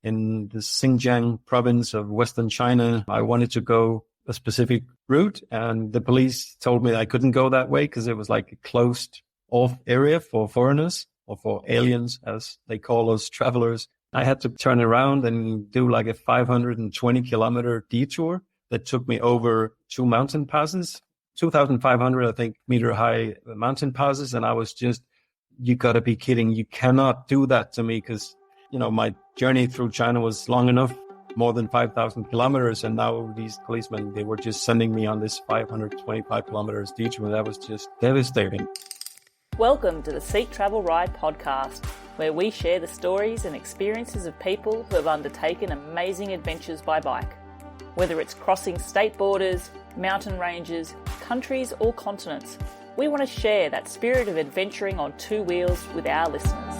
in the Xinjiang province of Western China. I wanted to go a specific route, and the police told me I couldn't go that way because it was like a closed off area for foreigners or for aliens, as they call us travelers. I had to turn around and do like a 520 kilometer detour that took me over 2 mountain passes, 2,500, I think, meter high mountain passes. And I was just, you got to be kidding. You cannot do that to me because, my journey through China was long enough, more than 5,000 kilometers. And now these policemen, they were just sending me on this 525 kilometers detour. That was just devastating. Welcome to the Seek Travel Ride podcast, where we share the stories and experiences of people who have undertaken amazing adventures by bike. Whether it's crossing state borders, mountain ranges, countries or continents, we want to share that spirit of adventuring on two wheels with our listeners.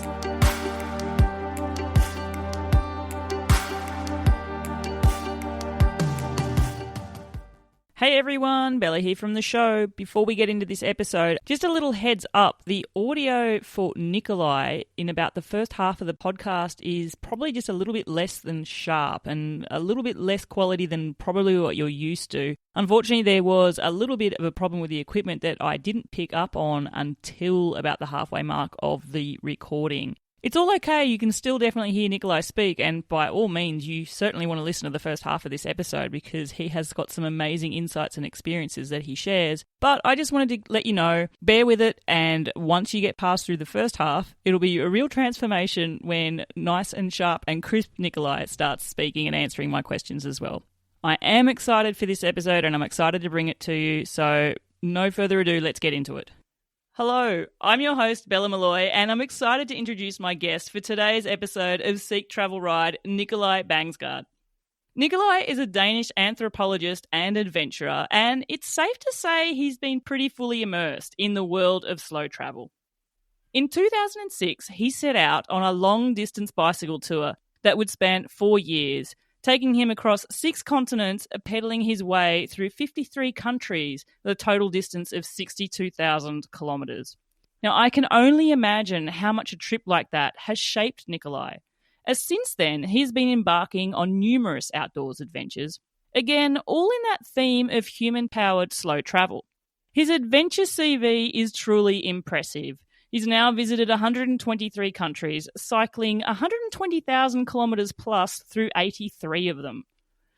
Hey everyone, Bella here from the show. Before we get into this episode, just a little heads up. The audio for Nicolai in about the first half of the podcast is probably just a little bit less than sharp and a little bit less quality than probably what you're used to. Unfortunately, there was a little bit of a problem with the equipment that I didn't pick up on until about the halfway mark of the recording. It's all okay, you can still definitely hear Nicolai speak, and by all means, you certainly want to listen to the first half of this episode because he has got some amazing insights and experiences that he shares. But I just wanted to let you know, bear with it, and once you get past through the first half, it'll be a real transformation when nice and sharp and crisp Nicolai starts speaking and answering my questions as well. I am excited for this episode, and I'm excited to bring it to you, so no further ado, let's get into it. Hello, I'm your host, Bella Malloy, and I'm excited to introduce my guest for today's episode of Seek Travel Ride, Nicolai Bangsgaard. Nicolai is a Danish anthropologist and adventurer, and it's safe to say he's been pretty fully immersed in the world of slow travel. In 2006, he set out on a long-distance bicycle tour that would span 4 years, taking him across 6 continents, pedalling his way through 53 countries, with a total distance of 62,000 kilometres. Now, I can only imagine how much a trip like that has shaped Nicolai, as since then he's been embarking on numerous outdoors adventures, again, all in that theme of human-powered slow travel. His adventure CV is truly impressive. He's now visited 123 countries, cycling 120,000 kilometres plus through 83 of them.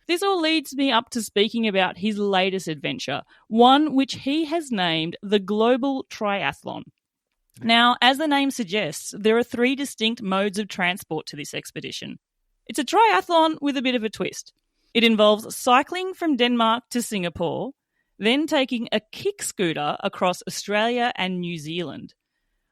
This all leads me up to speaking about his latest adventure, one which he has named the Global Triathlon. Now, as the name suggests, there are 3 distinct modes of transport to this expedition. It's a triathlon with a bit of a twist. It involves cycling from Denmark to Singapore, then taking a kick scooter across Australia and New Zealand.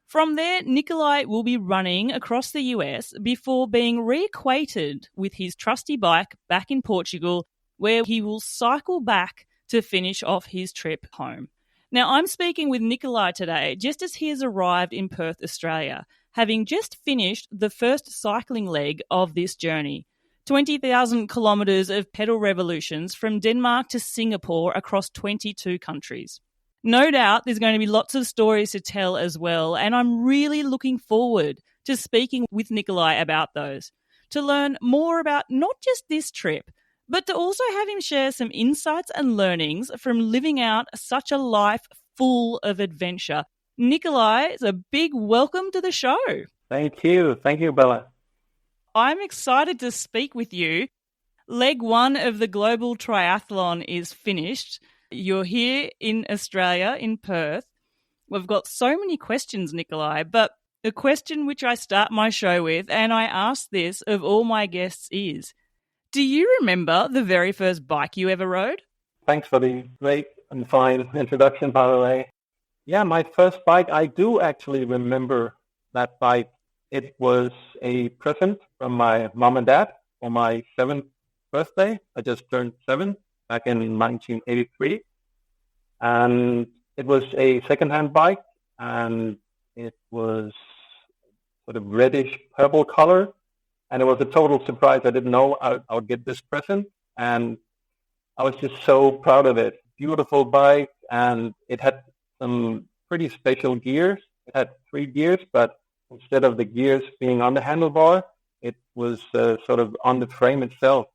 From there, Nicolai will be running across the US before being reacquainted with his trusty bike back in Portugal, where he will cycle back to finish off his trip home. Now, I'm speaking with Nicolai today just as he has arrived in Perth, Australia, having just finished the first cycling leg of this journey. 20,000 kilometres of pedal revolutions from Denmark to Singapore across 22 countries. No doubt there's going to be lots of stories to tell as well, and I'm really looking forward to speaking with Nicolai about those, to learn more about not just this trip, but to also have him share some insights and learnings from living out such a life full of adventure. Nicolai, it's a big welcome to the show. Thank you, Bella. I'm excited to speak with you. Leg 1 of the Global Triathlon is finished. You're here in Australia, in Perth. We've got so many questions, Nicolai, but the question which I start my show with, and I ask this of all my guests, is, do you remember the very first bike you ever rode? Thanks for the great and fine introduction, by the way. Yeah, my first bike, I do actually remember that bike. It was a present from my mom and dad for my 7th birthday. I just turned 7. Back in 1983, and it was a second-hand bike, and it was sort of reddish purple color, and it was a total surprise. I didn't know I would get this present, and I was just so proud of it. Beautiful bike, and it had some pretty special gears. It had 3 gears, but instead of the gears being on the handlebar, It was sort of on the frame itself.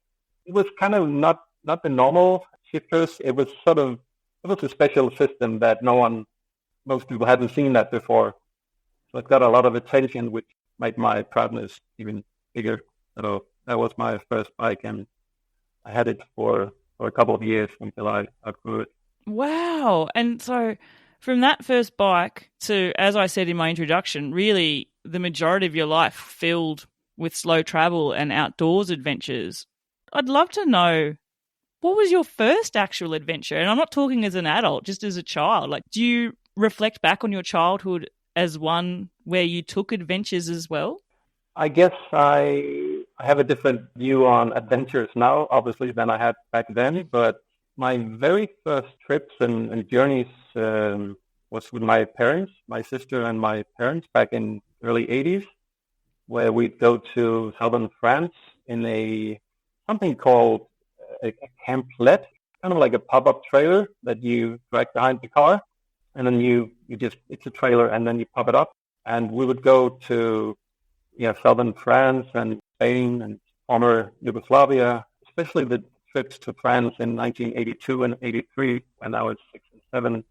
It was kind of not the normal shifters. It was a special system that most people hadn't seen that before. So it got a lot of attention, which made my proudness even bigger. So that was my first bike, and I had it for a couple of years until I outgrew it. Wow. And so from that first bike to, as I said in my introduction, really the majority of your life filled with slow travel and outdoors adventures. I'd love to know, what was your first actual adventure? And I'm not talking as an adult, just as a child. Like, do you reflect back on your childhood as one where you took adventures as well? I guess I have a different view on adventures now, obviously, than I had back then. But my very first trips and journeys was with my parents, my sister and my parents back in early 80s, where we'd go to southern France in something called a camplet, kind of like a pop-up trailer that you drag behind the car. And then it's a trailer, and then you pop it up. And we would go to southern France and Spain and former Yugoslavia, especially the trips to France in 1982 and 83 when I was 6 and 7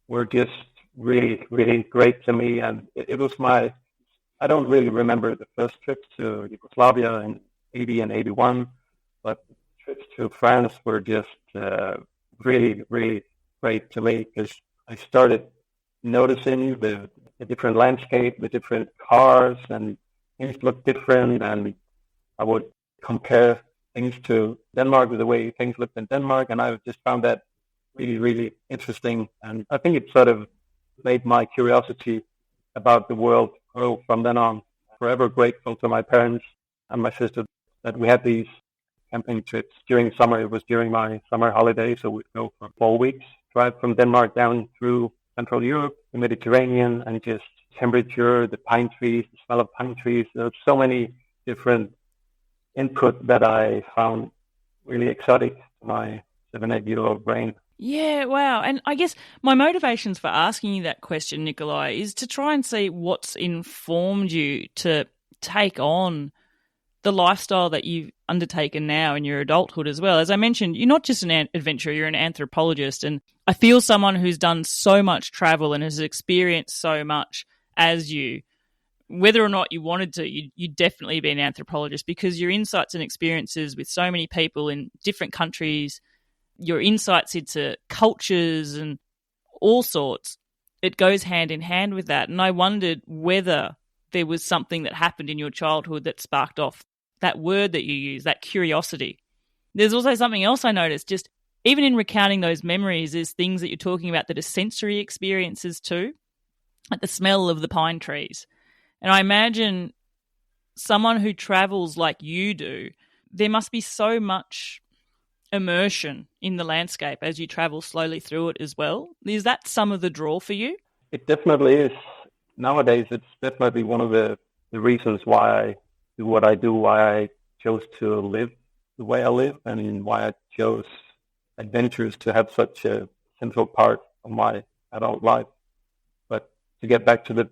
were just really, really great to me. And it was I don't really remember the first trips to Yugoslavia in 80 and 81, but trips to France were just really, really great to me because I started noticing the different landscape, the different cars, and things looked different. And I would compare things to Denmark with the way things looked in Denmark, and I just found that really, really interesting. And I think it sort of made my curiosity about the world grow from then on. Forever grateful to my parents and my sister that we had these camping trips during summer. It was during my summer holiday, so we'd go for 4 weeks, drive from Denmark down through Central Europe, the Mediterranean, and just temperature, the pine trees, the smell of pine trees. There's so many different input that I found really exotic to my 7-8-year-old brain. Yeah, wow. And I guess my motivations for asking you that question, Nicolai, is to try and see what's informed you to take on the lifestyle that you've undertaken now in your adulthood as well. As I mentioned, you're not just an adventurer, you're an anthropologist. And I feel someone who's done so much travel and has experienced so much as you, whether or not you wanted to, you'd definitely be an anthropologist because your insights and experiences with so many people in different countries, your insights into cultures and all sorts, it goes hand in hand with that. And I wondered whether there was something that happened in your childhood that sparked off that word that you use, that curiosity. There's also something else I noticed, just even in recounting those memories, there's things that you're talking about that are sensory experiences too, like the smell of the pine trees. And I imagine someone who travels like you do, there must be so much immersion in the landscape as you travel slowly through it as well. Is that some of the draw for you? It definitely is. Nowadays, it's definitely one of the reasons why I do what I do, why I chose to live the way I live, and why I chose adventures to have such a central part of my adult life. But to get back to the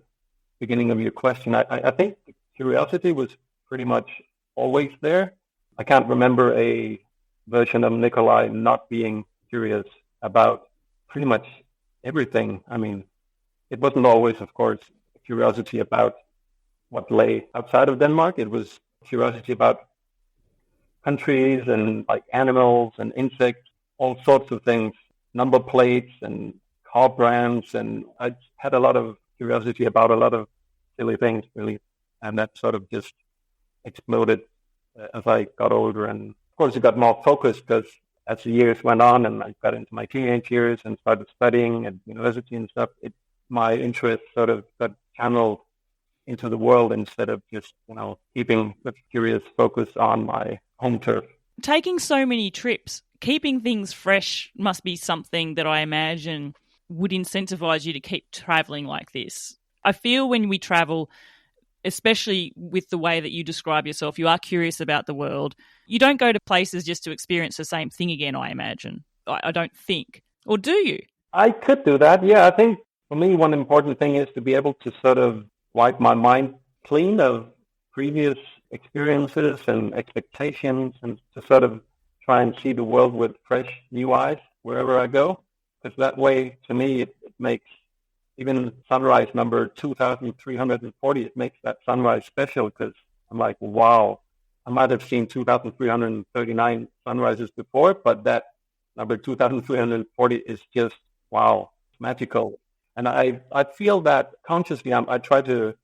beginning of your question, I think the curiosity was pretty much always there. I can't remember a version of Nicolai not being curious about pretty much everything. I mean, it wasn't always, of course, curiosity about what lay outside of Denmark. It was curiosity about countries and like animals and insects, all sorts of things, number plates and car brands. And I had a lot of curiosity about a lot of silly things, really. And that sort of just exploded as I got older. And of course, it got more focused because as the years went on and I got into my teenage years and started studying at university and stuff, my interest sort of got channeled into the world instead of just, keeping the curious focus on my home turf. Taking so many trips, keeping things fresh must be something that I imagine would incentivize you to keep traveling like this. I feel when we travel, especially with the way that you describe yourself, you are curious about the world. You don't go to places just to experience the same thing again, I imagine. I don't think. Or do you? I could do that, yeah. I think for me, one important thing is to be able to sort of wipe my mind clean of previous experiences and expectations, and to sort of try and see the world with fresh, new eyes wherever I go. Because that way, to me, it makes even sunrise number 2,340, it makes that sunrise special, because I'm like, wow, I might have seen 2,339 sunrises before, but that number 2,340 is just, wow, magical. And I feel that consciously, I try to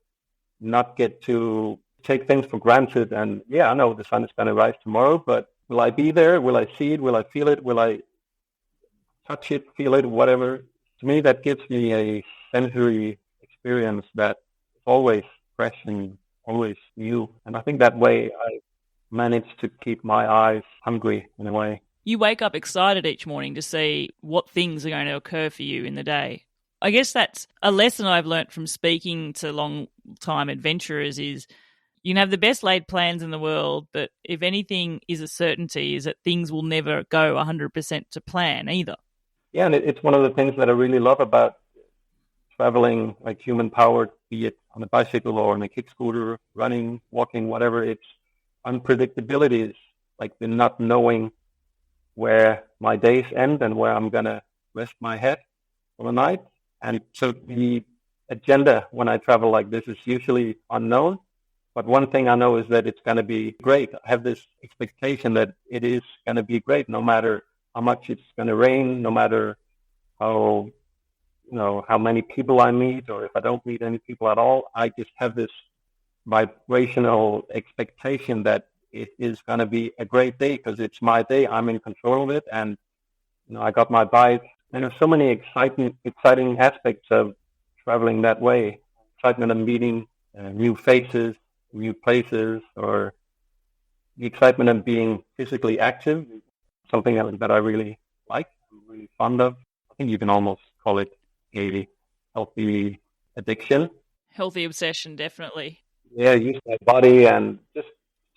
not get to take things for granted. And yeah, I know the sun is going to rise tomorrow, but will I be there? Will I see it? Will I feel it? Will I touch it, feel it, whatever? To me, that gives me a sensory experience that is always fresh and always new. And I think that way I manage to keep my eyes hungry in a way. You wake up excited each morning to see what things are going to occur for you in the day. I guess that's a lesson I've learnt from speaking to long-time adventurers is you can have the best laid plans in the world, but if anything is a certainty is that things will never go 100% to plan either. Yeah, and it's one of the things that I really love about traveling, like human-powered, be it on a bicycle or on a kick scooter, running, walking, whatever. It's unpredictability. It's like the not knowing where my days end and where I'm going to rest my head for the night. And so the agenda when I travel like this is usually unknown. But one thing I know is that it's going to be great. I have this expectation that it is going to be great, no matter how much it's going to rain, no matter how many people I meet, or if I don't meet any people at all. I just have this vibrational expectation that it is going to be a great day because it's my day. I'm in control of it, and I got my bike. And there's so many exciting aspects of traveling that way. Excitement of meeting new faces, new places, or the excitement of being physically active. Something that I really like, I'm really fond of. I think you can almost call it a healthy addiction. Healthy obsession, definitely. Yeah, use my body and just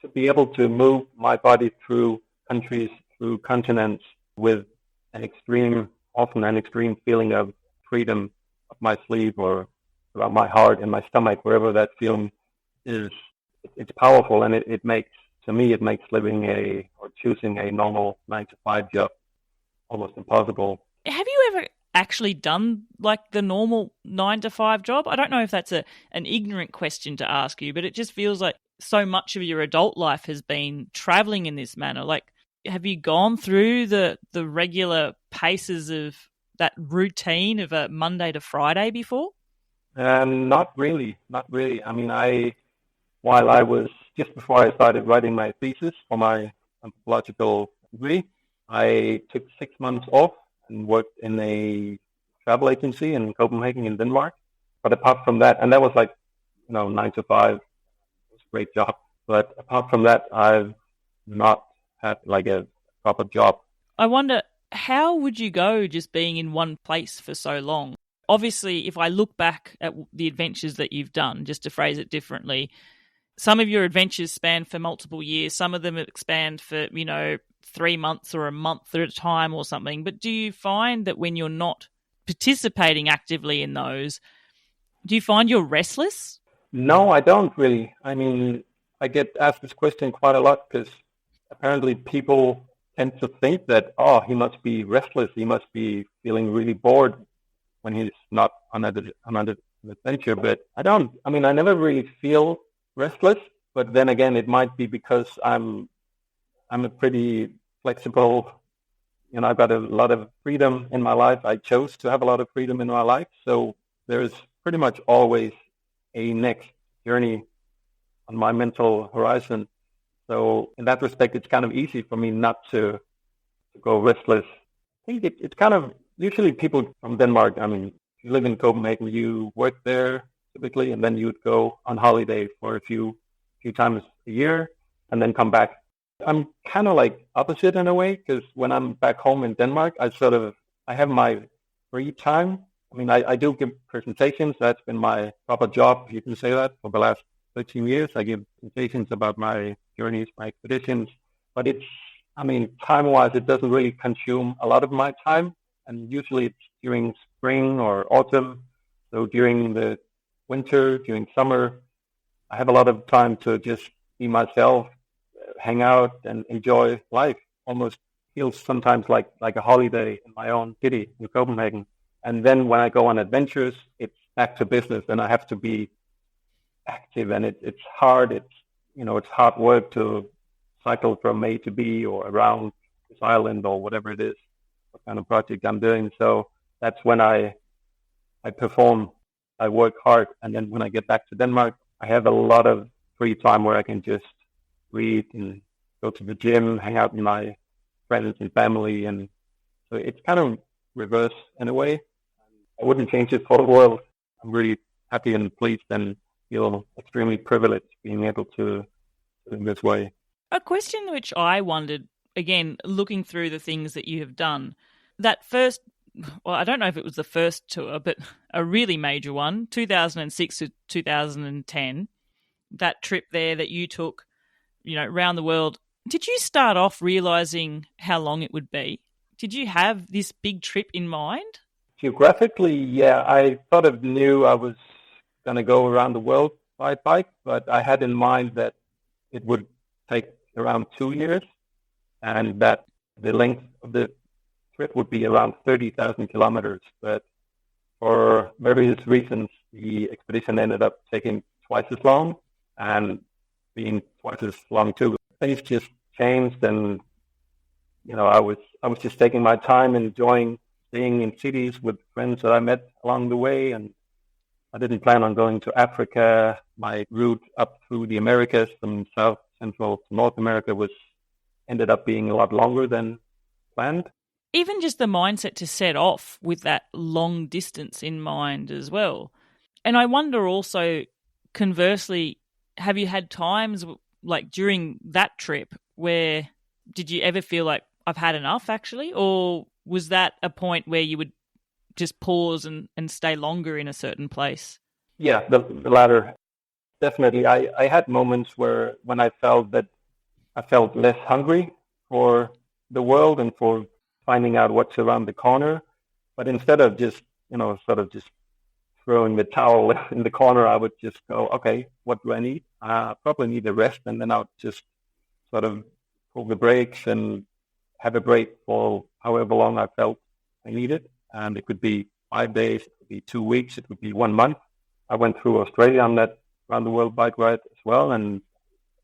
to be able to move my body through countries, through continents with often an extreme feeling of freedom up my sleeve or around my heart and my stomach, wherever that feeling is. It's powerful, and it makes living or choosing a normal 9-to-5 job almost impossible. Have you ever actually done like the normal 9-to-5 job? I don't know if that's an ignorant question to ask you, but it just feels like so much of your adult life has been traveling in this manner. Like, have you gone through the regular paces of that routine of a Monday to Friday before? Not really. I mean, while I was just before I started writing my thesis for my anthropological degree, I took 6 months off and worked in a travel agency in Copenhagen in Denmark. But apart from that, and that was like, 9 to 5, it was a great job. But apart from that, I've not had like a proper job. I wonder, how would you go just being in one place for so long? Obviously, if I look back at the adventures that you've done, just to phrase it differently, some of your adventures span for multiple years. Some of them expand for, 3 months or a month at a time or something. But do you find that when you're not participating actively in those, do you find you're restless? No, I don't really. I mean, I get asked this question quite a lot because apparently people tend to think that, he must be restless. He must be feeling really bored when he's not on an adventure. But I don't. I mean, I never really feel restless, but then again, it might be because I'm a pretty flexible, I've got a lot of freedom in my life. I chose to have a lot of freedom in my life. So there's pretty much always a next journey on my mental horizon. So in that respect, it's kind of easy for me not to go restless. I think it's kind of, usually people from Denmark, I mean, if you live in Copenhagen, you work there typically, and then you would go on holiday for a few times a year and then come back. I'm kind of like opposite in a way, because when I'm back home in Denmark, I have my free time. I mean, I do give presentations. That's been my proper job, you can say that, for the last 13 years. I give presentations about my journeys, my expeditions. But time-wise, it doesn't really consume a lot of my time. And usually it's during spring or autumn. So during the winter, during summer, I have a lot of time to just be myself, hang out and enjoy life. Almost feels sometimes like a holiday in my own city in Copenhagen. And then when I go on adventures, it's back to business, and I have to be active, and it's hard. It's hard work to cycle from A to B or around this island or whatever it is, what kind of project I'm doing. So that's when I perform, I work hard. And then when I get back to Denmark, I have a lot of free time where I can just read and go to the gym, hang out with my friends and family. And so it's kind of reverse in a way. I wouldn't change it for the world. I'm really happy and pleased and feel extremely privileged being able to do in this way. A question which I wondered, again, looking through the things that you have done, that first, well, I don't know if it was the first tour, but a really major one, 2006 to 2010, that trip there that you took, around the world. Did you start off realizing how long it would be? Did you have this big trip in mind? Geographically, yeah, I sort of knew I was going to go around the world by bike, but I had in mind that it would take around 2 years and that the length of the trip would be around 30,000 kilometers. But for various reasons, the expedition ended up taking twice as long and being twice as long too. Things just changed, and I was just taking my time, enjoying staying in cities with friends that I met along the way, and I didn't plan on going to Africa. My route up through the Americas from South Central to North America ended up being a lot longer than planned. Even just the mindset to set off with that long distance in mind as well. And I wonder also, conversely, have you had times like during that trip where did you ever feel like I've had enough actually? Or was that a point where you would just pause and stay longer in a certain place? Yeah, the latter. Definitely. I had moments when I felt that I felt less hungry for the world and for finding out what's around the corner. But instead of just, sort of just throwing the towel in the corner, I would just go, okay, what do I need? I probably need a rest. And then I would just sort of pull the brakes and have a break for however long I felt I needed. And it could be 5 days, it could be 2 weeks, it could be 1 month. I went through Australia on that round the world bike ride as well. And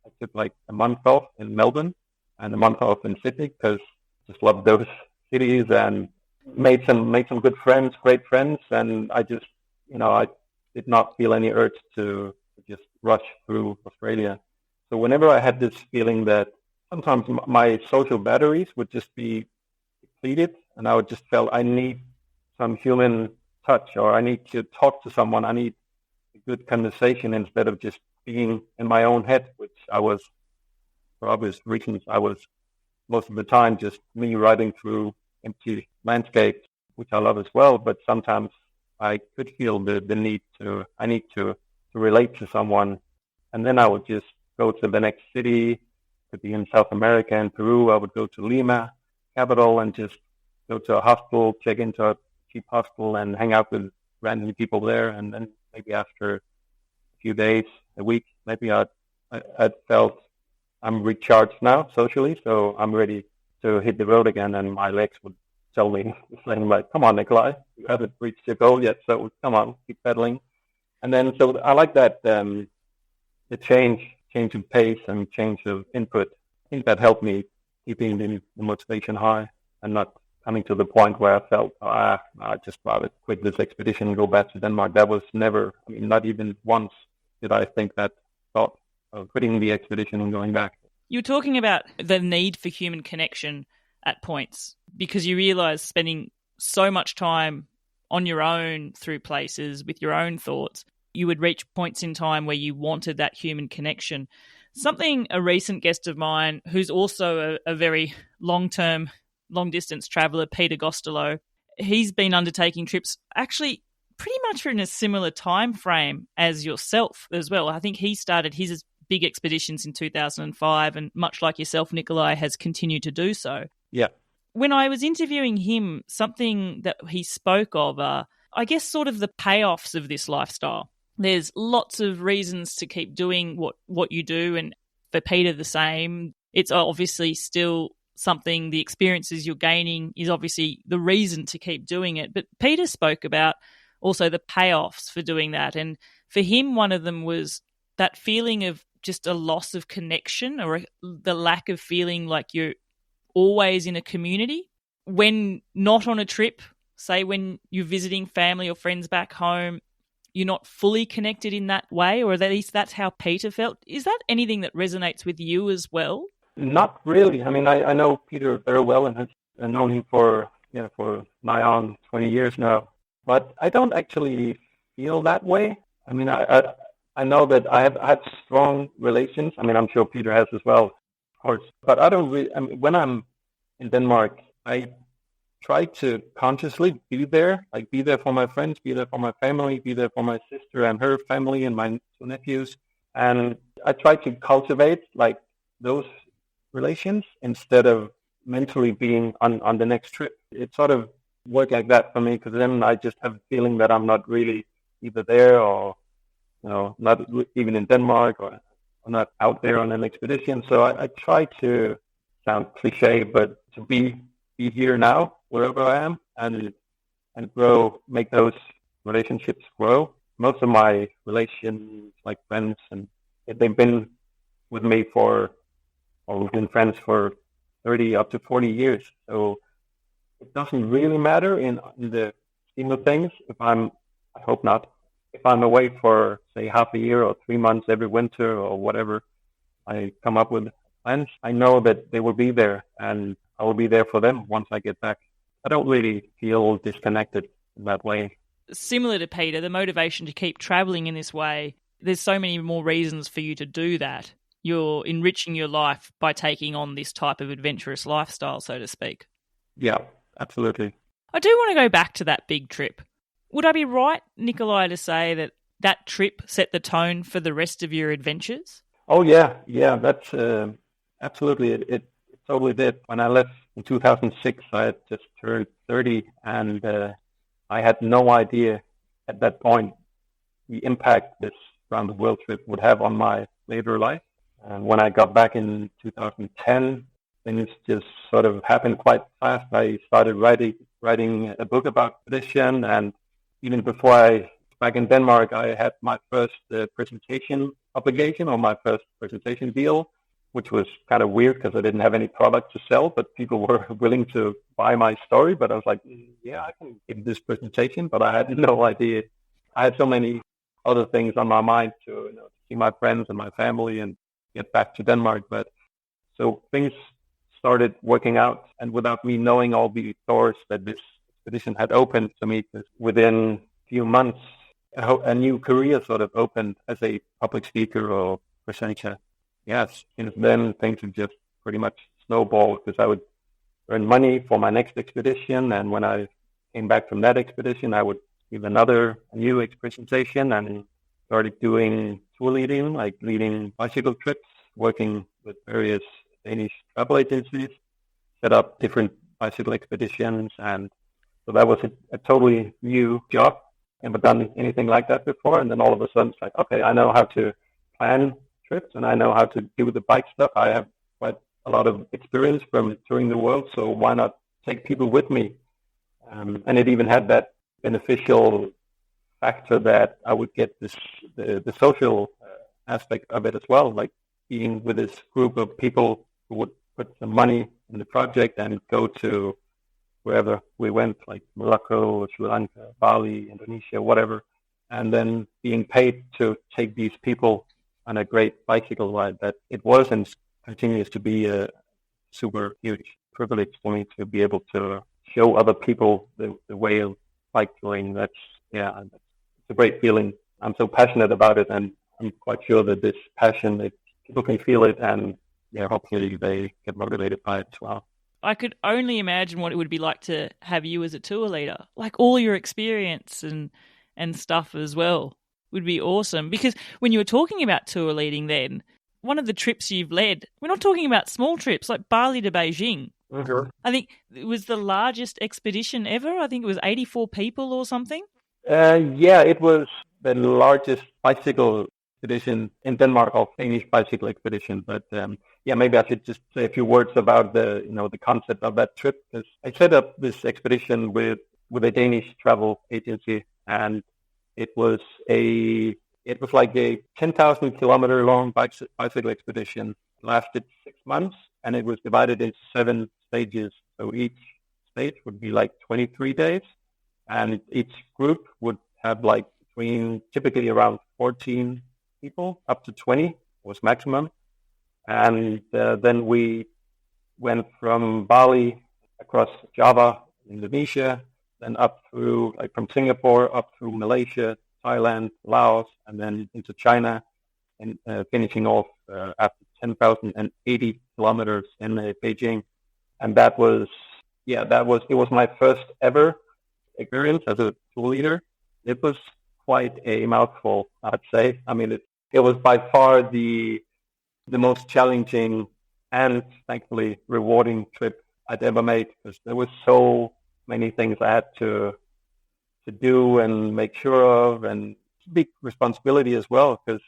I took like a month off in Melbourne and a month off in Sydney because I just loved those cities and made some good friends, great friends. And I just, I did not feel any urge to just rush through Australia. So whenever I had this feeling that sometimes my social batteries would just be depleted and I would just feel I need some human touch, or I need to talk to someone, I need a good conversation instead of just being in my own head, which I was, for obvious reasons, I was most of the time just me riding through empty landscapes, which I love as well. But sometimes I could feel the need to relate to someone. And then I would just go to the next city, could be in South America and Peru. I would go to Lima, capital, and just go to a hostel, check into a cheap hostel and hang out with random people there. And then maybe after a few days, a week, maybe I felt I'm recharged now socially, so I'm ready to hit the road again. And my legs would tell me, saying like, come on, Nicolai, you haven't reached your goal yet, so come on, keep pedaling. And then, so I like that, the change of pace and change of input. I think that helped me keeping the motivation high and not coming to the point where I felt, I just rather quit this expedition and go back to Denmark. That was never, not even once did I think that thought of quitting the expedition and going back. You were talking about the need for human connection at points because you realize spending so much time on your own through places with your own thoughts, you would reach points in time where you wanted that human connection. Something a recent guest of mine, who's also a very long-distance traveller, Peter Gostelow, he's been undertaking trips actually pretty much in a similar time frame as yourself as well. I think he started his big expeditions in 2005 and much like yourself, Nicolai, has continued to do so. Yeah. When I was interviewing him, something that he spoke of, I guess sort of the payoffs of this lifestyle. There's lots of reasons to keep doing what you do, and for Peter the same. It's obviously still something, the experiences you're gaining is obviously the reason to keep doing it. But Peter spoke about also the payoffs for doing that. And for him, one of them was that feeling of just a loss of connection, or the lack of feeling like you're always in a community. When not on a trip, say when you're visiting family or friends back home, you're not fully connected in that way, or at least that's how Peter felt. Is that anything that resonates with you as well? Not really. I mean, I know Peter very well and have known him for nigh on 20 years now. But I don't actually feel that way. I mean, I know that I have had strong relations. I mean, I'm sure Peter has as well, of course. But I don't really. I mean, when I'm in Denmark, I try to consciously be there, like be there for my friends, be there for my family, be there for my sister and her family and my two nephews. And I try to cultivate like those relations instead of mentally being on the next trip. It sort of worked like that for me, because then I just have a feeling that I'm not really either there or, not even in Denmark, or not out there on an expedition. So I try to sound cliche, but to be here now, wherever I am, and grow, make those relationships grow. Most of my relations, like friends, and they've been with me we've been friends for 30 up to 40 years. So it doesn't really matter in the scheme of things I hope not, if I'm away for, say, half a year or 3 months every winter or whatever I come up with plans. I know that they will be there, and I will be there for them once I get back. I don't really feel disconnected in that way. Similar to Peter, the motivation to keep travelling in this way, there's so many more reasons for you to do that. You're enriching your life by taking on this type of adventurous lifestyle, so to speak. Yeah, absolutely. I do want to go back to that big trip. Would I be right, Nicolai, to say that that trip set the tone for the rest of your adventures? Oh, yeah, that's absolutely. It totally did. When I left in 2006, I had just turned 30, and I had no idea at that point the impact this round the world trip would have on my later life. And when I got back in 2010, things just sort of happened quite fast. I started writing a book about expedition, and even before back in Denmark, I had my first presentation obligation, or my first presentation deal, which was kind of weird because I didn't have any product to sell, but people were willing to buy my story. But I was like, yeah, I can give this presentation, but I had no idea. I had so many other things on my mind to see my friends and my family and get back to Denmark. But so things started working out, and without me knowing all the doors that this expedition had opened to me, within a few months, a new career sort of opened as a public speaker or presenter. Yes, and then things would just pretty much snowball, because I would earn money for my next expedition, and when I came back from that expedition, I would give a new presentation, and started doing tour leading, like leading bicycle trips, working with various Danish travel agencies, set up different bicycle expeditions. And so that was a totally new job. Never done anything like that before. And then all of a sudden, it's like, okay, I know how to plan trips, and I know how to do the bike stuff. I have quite a lot of experience from touring the world, so why not take people with me? And it even had that beneficial factor that I would get the social aspect of it as well, like being with this group of people who would put some money in the project and go to wherever we went, like Morocco, Sri Lanka, Bali, Indonesia, whatever, and then being paid to take these people on a great bicycle ride. That it was and continues to be a super huge privilege for me to be able to show other people the way of bicycling. It's a great feeling. I'm so passionate about it, and I'm quite sure that this passion, people can feel it, and hopefully they get motivated by it as well. I could only imagine what it would be like to have you as a tour leader, like all your experience and stuff as well would be awesome. Because when you were talking about tour leading then, one of the trips you've led, we're not talking about small trips like Bali to Beijing. Mm-hmm. I think it was the largest expedition ever. I think it was 84 people or something. It was the largest bicycle expedition in Denmark called Danish Bicycle Expedition. But maybe I should just say a few words about the concept of that trip. Because I set up this expedition with a Danish travel agency, and it was like a 10,000 kilometer long bicycle expedition. It lasted 6 months, and it was divided into 7 stages. So each stage would be like 23 days, and each group would have like typically around 14 people, up to 20 was maximum. And then we went from Bali across Java, Indonesia, then up through, like from Singapore, up through Malaysia, Thailand, Laos, and then into China, and finishing off after 10,080 kilometers in Beijing. And it was my first ever experience as a tour leader. It was quite a mouthful, I'd say. I mean, it was by far the most challenging and thankfully rewarding trip I'd ever made, because there were so many things I had to do and make sure of, and big responsibility as well, because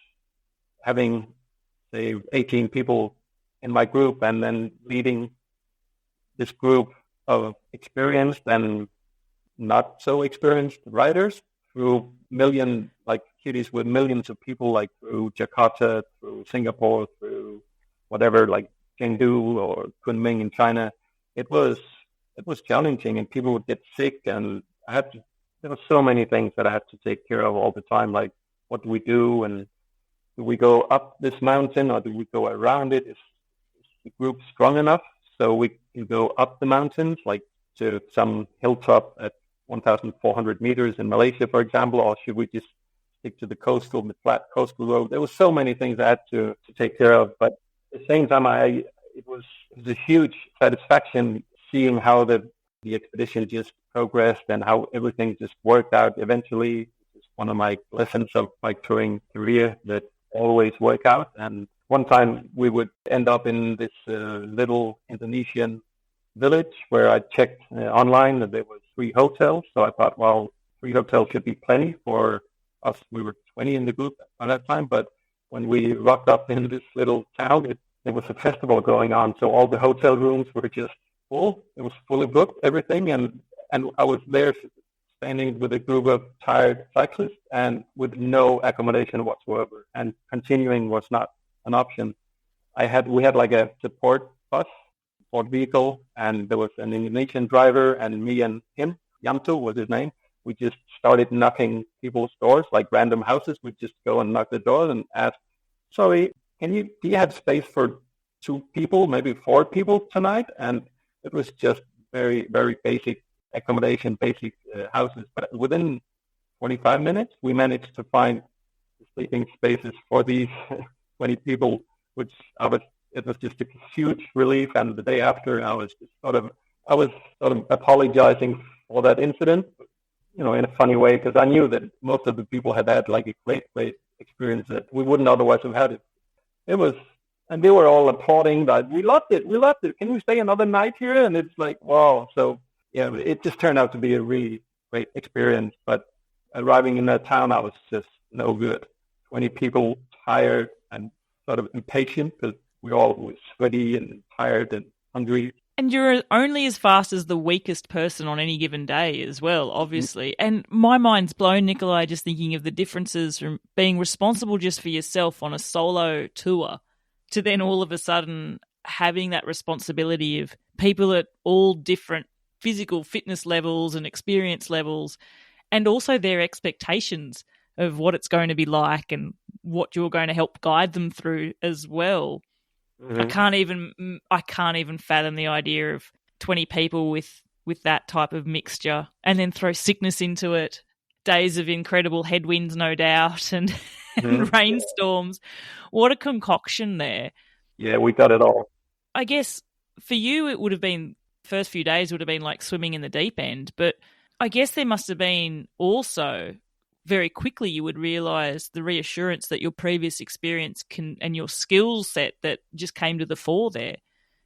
having, say, 18 people in my group and then leading this group of experienced and not so experienced riders through cities with millions of people, like through Jakarta, through Singapore, through whatever, like Chengdu or Kunming in China. It was challenging, and people would get sick, and there were so many things that I had to take care of all the time. Like, what do we do? And do we go up this mountain or do we go around it? Is the group strong enough so we can go up the mountains, like to some hilltop at 1,400 meters in Malaysia, for example, or should we just stick to the flat coastal road? There were so many things I had to take care of, but at the same time, it was a huge satisfaction seeing how the expedition just progressed and how everything just worked out eventually. It's one of my lessons of my touring career, that always work out. And one time we would end up in this little Indonesian village where I checked online that there were 3 hotels. So I thought, well, 3 hotels should be plenty for us. We were 20 in the group at that time. But when we rocked up in this little town, there was a festival going on. So all the hotel rooms were just full. It was fully booked, everything. And I was there standing with a group of tired cyclists and with no accommodation whatsoever. And continuing was not an option. We had like a support vehicle, and there was an Indonesian driver, and me and him, Yanto was his name. We just started knocking people's doors, like random houses. We'd just go and knock the doors and ask, sorry, do you have space for 2 people, maybe 4 people tonight? And it was just very, very basic accommodation, basic houses. But within 25 minutes, we managed to find sleeping spaces for these 20 people, which it was just a huge relief. And the day after, I was sort of apologizing for that incident, in a funny way, because I knew that most of the people had like a great, great experience that we wouldn't otherwise have had it. And they were all applauding that we loved it. Can we stay another night here? And it's like, wow. So yeah, it just turned out to be a really great experience. But arriving in that town, I was just no good. 20 people, tired and sort of impatient, because we all were sweaty and tired and hungry. And you're only as fast as the weakest person on any given day as well, obviously. And my mind's blown, Nicolai, just thinking of the differences from being responsible just for yourself on a solo tour to then all of a sudden having that responsibility of people at all different physical fitness levels and experience levels, and also their expectations of what it's going to be like and what you're going to help guide them through as well. Mm-hmm. I can't even fathom the idea of 20 people with that type of mixture, and then throw sickness into it. Days of incredible headwinds, no doubt, and rainstorms. What a concoction there. Yeah, we got it all. I guess for you, it would have been, first few days would have been like swimming in the deep end, but I guess there must have been also, very quickly you would realise the reassurance that your previous experience and your skill set that just came to the fore there.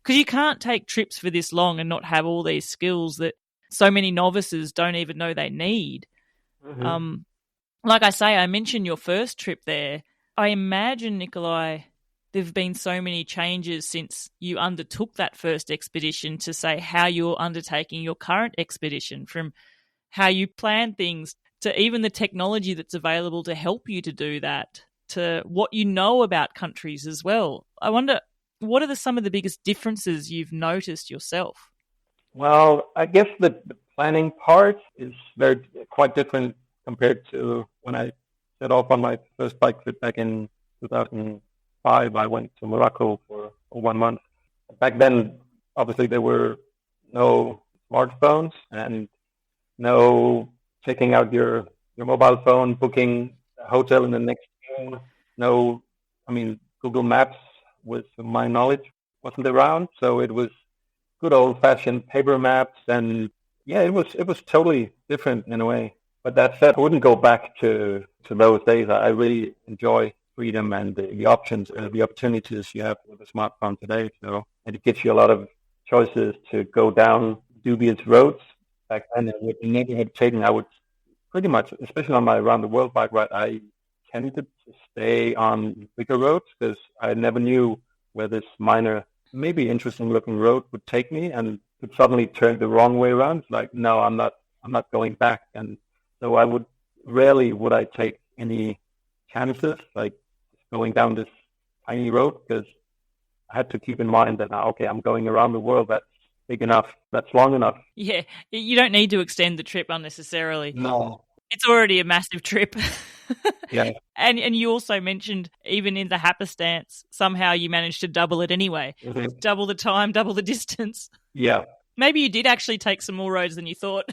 Because you can't take trips for this long and not have all these skills that so many novices don't even know they need. Mm-hmm. Like I say, I mentioned your first trip there. I imagine, Nicolai, there have been so many changes since you undertook that first expedition to, say, how you're undertaking your current expedition, from how you plan things to even the technology that's available to help you to do that, to what you know about countries as well. I wonder, what are some of the biggest differences you've noticed yourself? Well, I guess the planning part is quite different compared to when I set off on my first bike trip back in 2005. I went to Morocco for 1 month. Back then, obviously, there were no smartphones and no checking out your mobile phone, booking a hotel in the next town. No, Google Maps, with my knowledge, wasn't around. So it was good old-fashioned paper maps, and yeah, it was totally different in a way. But that said, I wouldn't go back to those days. I really enjoy freedom and the options, the opportunities you have with a smartphone today. So, and it gives you a lot of choices to go down dubious roads. Back then, I would never have taken. I would pretty much, especially on my around the world bike ride, I tended to stay on bigger roads because I never knew where this minor, maybe interesting looking road would take me, and could suddenly turn the wrong way around. It's like, no, I'm not going back. And so rarely would I take any chances, like going down this tiny road, because I had to keep in mind that, okay, I'm going around the world. That's big enough. That's long enough. Yeah, you don't need to extend the trip unnecessarily. No. It's already a massive trip. Yeah. And you also mentioned, even in the happenstance, somehow you managed to double it anyway. Mm-hmm. Double the time, double the distance. Yeah. Maybe you did actually take some more roads than you thought.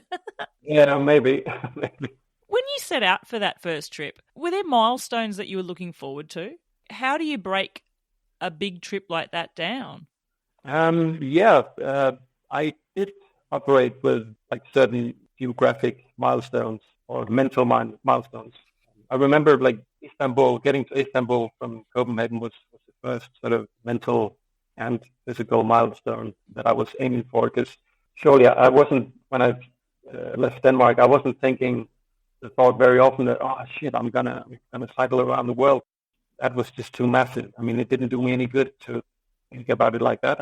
Yeah, maybe. When you set out for that first trip, were there milestones that you were looking forward to? How do you break a big trip like that down? I did operate with like certain geographic milestones or mental milestones. I remember like getting to Istanbul from Copenhagen was the first sort of mental and physical milestone that I was aiming for, because surely I wasn't, when I left Denmark, I wasn't thinking the thought very often that, oh shit, I'm gonna cycle around the world. That was just too massive. It didn't do me any good to think about it like that.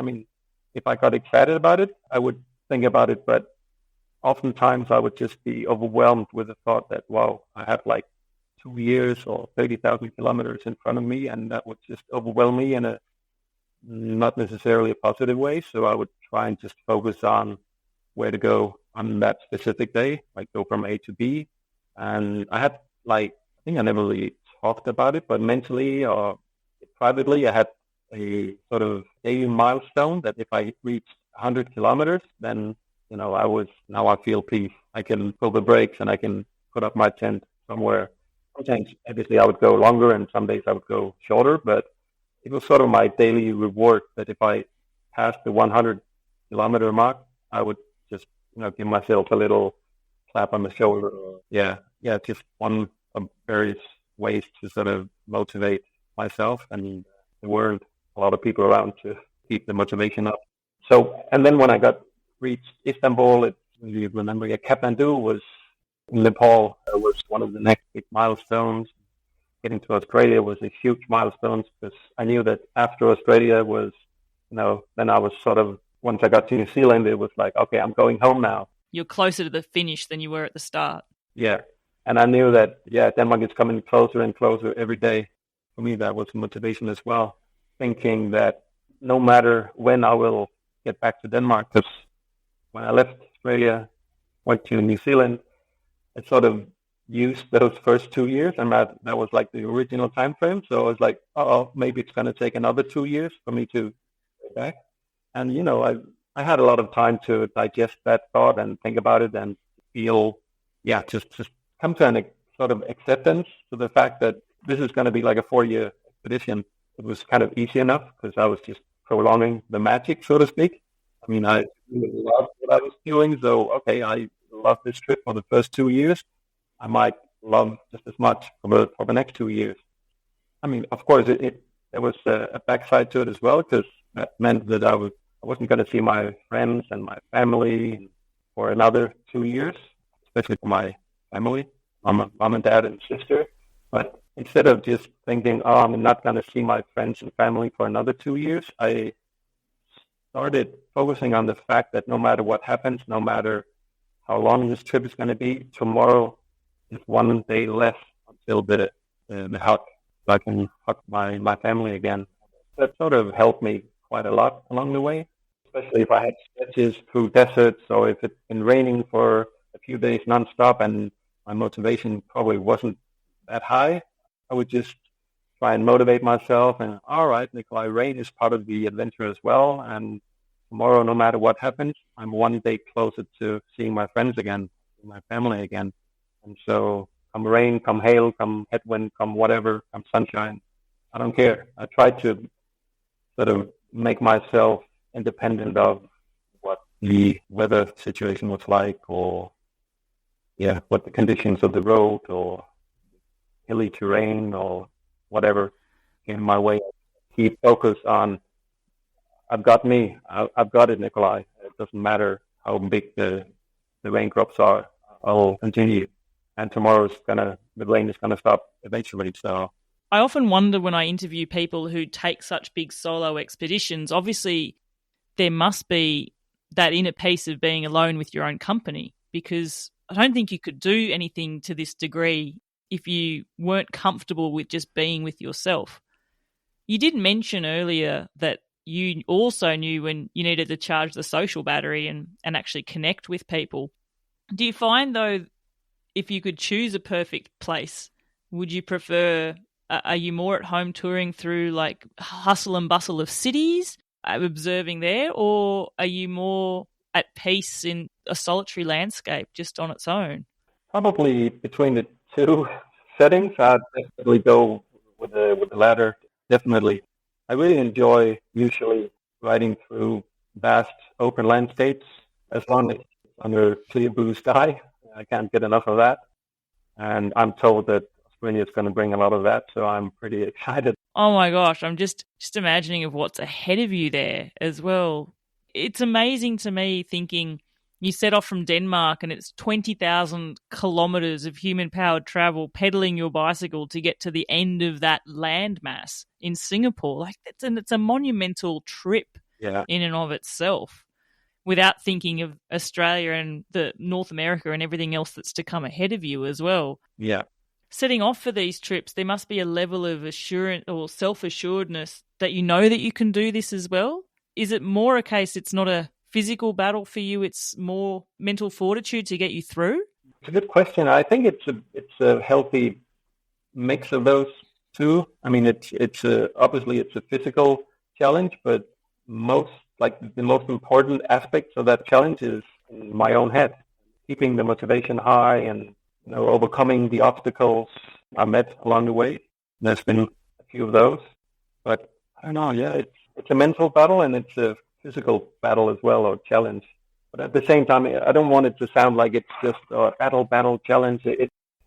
If I got excited about it, I would think about it, but oftentimes I would just be overwhelmed with the thought that, wow, I have like 2 years or 30,000 kilometers in front of me, and that would just overwhelm me in a not necessarily a positive way. So I would try and just focus on where to go on that specific day, like go from A to B. And I had I think I never really talked about it, but mentally or privately, I had a sort of daily milestone that if I reached 100 kilometers, then, I feel peace. I can pull the brakes and I can put up my tent somewhere. Sometimes, obviously, I would go longer, and some days I would go shorter, but it was sort of my daily reward that if I passed the 100 kilometer mark, I would just, give myself a little clap on the shoulder. Just one of various ways to sort of motivate myself and the world, a lot of people around, to keep the motivation up. So, and then when I reached Istanbul, you remember, Kathmandu was in Nepal, was one of the next big milestones. Getting to Australia was a huge milestone, because I knew that after Australia was, then I was sort of, once I got to New Zealand, it was like, okay, I'm going home now. You're closer to the finish than you were at the start. Yeah. And I knew that, Denmark is coming closer and closer every day. For me, that was motivation as well, thinking that no matter when I will get back to Denmark, because when I left Australia, went to New Zealand, I sort of used those first 2 years, and that was like the original time frame. So I was like, maybe it's going to take another 2 years for me to go back. And, I had a lot of time to digest that thought and think about it and feel, just come to a sort of acceptance to the fact that this is going to be like a 4-year expedition. It was kind of easy enough because I was just prolonging the magic, so to speak. I really loved what I was doing. So, okay, I love this trip for the first 2 years. I might love just as much for the next 2 years. Of course, there was a backside to it as well, because that meant that I wasn't going to see my friends and my family for another 2 years, especially for my family, mom and dad and sister. But instead of just thinking, oh, I'm not going to see my friends and family for another 2 years, I started focusing on the fact that no matter what happens, no matter how long this trip is going to be, tomorrow is one day less until the hug. I can hug my family again. That sort of helped me quite a lot along the way, especially if I had stretches through deserts or if it's been raining for a few days nonstop and my motivation probably wasn't that high. I would just try and motivate myself and, all right, Nicolai, rain is part of the adventure as well. And tomorrow, no matter what happens, I'm one day closer to seeing my friends again, my family again. And so come rain, come hail, come headwind, come whatever, come sunshine, I don't care. I try to sort of make myself independent of what the weather situation was like or, what the conditions of the road or hilly terrain or whatever came my way. Keep focused on, I've got me. I've got it, Nicolai. It doesn't matter how big the raindrops are. I'll continue. And the rain is gonna stop eventually. So I often wonder when I interview people who take such big solo expeditions, obviously there must be that inner peace of being alone with your own company, because I don't think you could do anything to this degree if you weren't comfortable with just being with yourself. You did mention earlier that you also knew when you needed to charge the social battery and actually connect with people. Do you find, though, if you could choose a perfect place, would you prefer, are you more at home touring through like hustle and bustle of cities, observing there, or are you more at peace in a solitary landscape just on its own? probably between the two settings, I'd definitely go with the latter. Definitely. I really enjoy usually riding through vast open landscapes as long as it's under clear blue sky. I can't get enough of that. And I'm told that Australia is going to bring a lot of that, so I'm pretty excited. Oh my gosh, I'm just imagining of what's ahead of you there as well. It's amazing to me thinking you set off from Denmark and it's 20,000 kilometres of human-powered travel, pedaling your bicycle to get to the end of that landmass in Singapore. Like it's a monumental trip in and of itself, without thinking of Australia and the North America and everything else that's to come ahead of you as well. Yeah. Setting off for these trips, there must be a level of assurance or self-assuredness that you know that you can do this as well. Is it more a case it's not a physical battle for you, it's more mental fortitude to get you through? It's a good question. I think it's a healthy mix of those two. I mean, obviously it's a physical challenge, but the most important aspects of that challenge is in my own head, keeping the motivation high and overcoming the obstacles I met along the way. There's been a few of those, but I don't know. Yeah, it's a mental battle and it's a physical battle as well, or challenge. But at the same time, I don't want it to sound like it's just a battle challenge.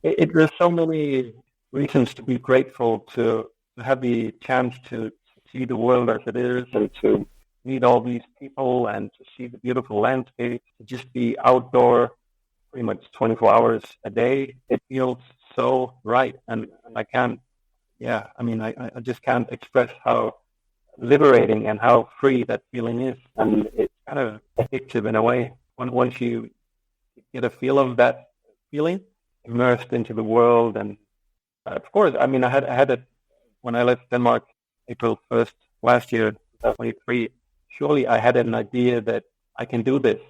There's so many reasons to be grateful to have the chance to see the world as it is and to meet all these people and to see the beautiful landscape, to just be outdoor pretty much 24 hours a day. It feels so right. And I just can't express how liberating and how free that feeling is. And it's kind of addictive in a way. Once you get a feel of that feeling, immersed into the world. And of course, I mean, I had it when I left Denmark April 1st last year, 2023. Surely I had an idea that I can do this,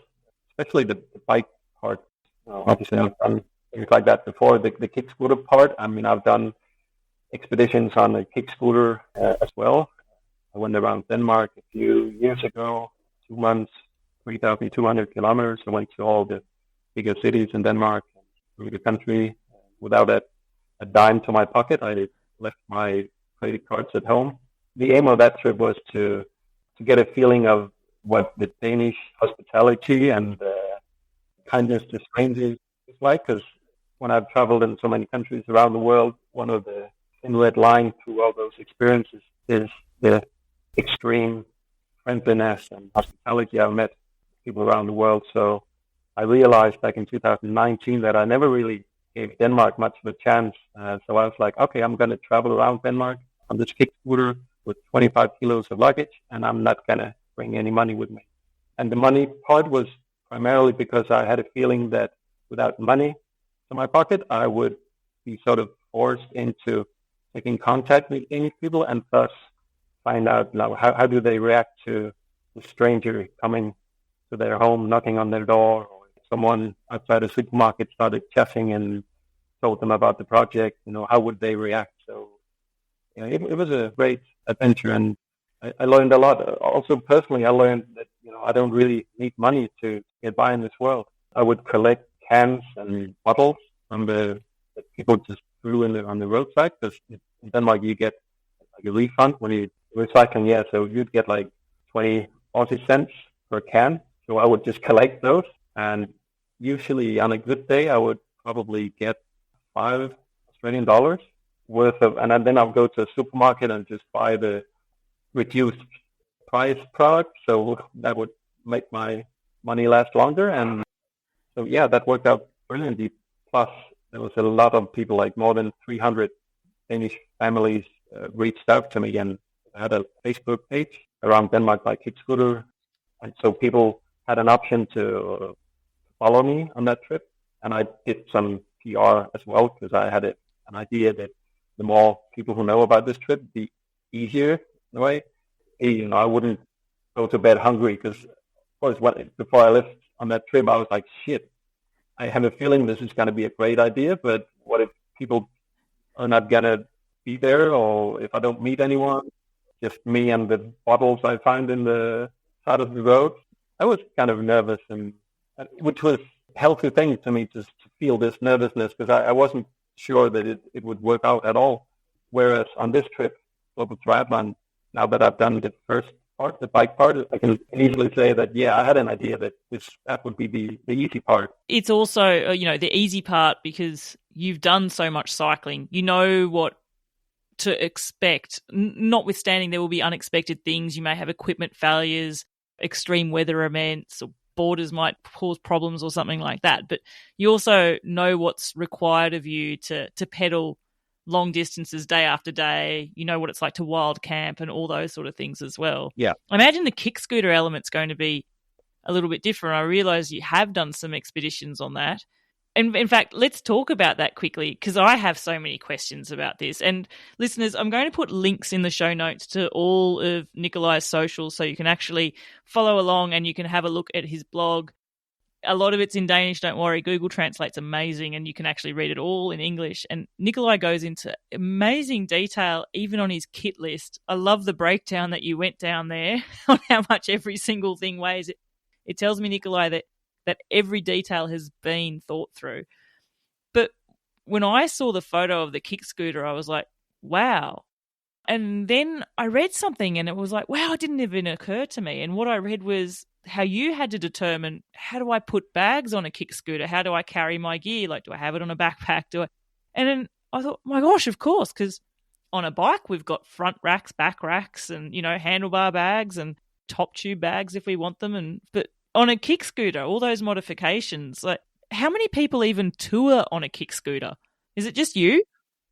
especially the bike part. Obviously, I've done things like that before. The kick scooter part, I mean, I've done expeditions on a kick scooter as well. I went around Denmark a few years ago, 2 months, 3,200 kilometers. I went to all the bigger cities in Denmark, through the country, without a dime to my pocket. I left my credit cards at home. The aim of that trip was to get a feeling of what the Danish hospitality and kindness to strangers is like, because when I've traveled in so many countries around the world, one of the thin red lines through all those experiences is the extreme friendliness and hospitality I've met people around the world. So I realized back in 2019 that I never really gave Denmark much of a chance. So I was like, okay, I'm going to travel around Denmark on this kick scooter with 25 kilos of luggage, and I'm not going to bring any money with me. And the money part was primarily because I had a feeling that without money in my pocket, I would be sort of forced into taking contact with Danish people and thus find out how do they react to a stranger coming to their home, knocking on their door, or someone outside a supermarket started chatting and told them about the project, how would they react? So it was a great adventure, and I learned a lot. Also, personally, I learned that, I don't really need money to get by in this world. I would collect cans and bottles from that people just threw on the roadside, because in Denmark you get like a refund when you recycling. Yeah, so you'd get like 20 Aussie cents per can. So I would just collect those, and usually on a good day I would probably get $5 Australian worth of, and then I'll go to a supermarket and just buy the reduced price product. So that would make my money last longer. And so, yeah, that worked out brilliantly. Plus, there was a lot of people, like more than 300 Danish families reached out to me, and I had a Facebook page around Denmark by Kick Scooter. And so people had an option to follow me on that trip. And I did some PR as well, because I had an idea that the more people who know about this trip, the easier in a way. I wouldn't go to bed hungry, because, of course, before I left on that trip, I was like, shit, I have a feeling this is going to be a great idea, but what if people are not going to be there, or if I don't meet anyone, just me and the bottles I find in the side of the road? I was kind of nervous, and which was a healthy thing to me, just to feel this nervousness, because I wasn't sure that it would work out at all. Whereas on this trip, Global Triathlon, now that I've done the first part, the bike part, I can easily say that, yeah, I had an idea that that would be the easy part. It's also, the easy part, because you've done so much cycling. You know what to expect, notwithstanding there will be unexpected things. You may have equipment failures, extreme weather events, or borders might cause problems or something like that. But you also know what's required of you to pedal long distances day after day. You know what it's like to wild camp and all those sort of things as well. Yeah. I imagine the kick scooter element's going to be a little bit different. I realise you have done some expeditions on that. And in fact, let's talk about that quickly, because I have so many questions about this. And listeners, I'm going to put links in the show notes to all of Nicolai's socials, so you can actually follow along and you can have a look at his blog. A lot of it's in Danish, don't worry. Google Translate's amazing, and you can actually read it all in English. And Nicolai goes into amazing detail, even on his kit list. I love the breakdown that you went down there on how much every single thing weighs. It tells me, Nicolai, that every detail has been thought through. But when I saw the photo of the kick scooter, I was like, wow. And then I read something and it was like, wow, it didn't even occur to me. And what I read was how you had to determine, how do I put bags on a kick scooter? How do I carry my gear? Like, do I have it on a backpack? And then I thought, my gosh, of course, because on a bike, we've got front racks, back racks, and, handlebar bags and top tube bags if we want them. But on a kick scooter, all those modifications, like, how many people even tour on a kick scooter? Is it just you?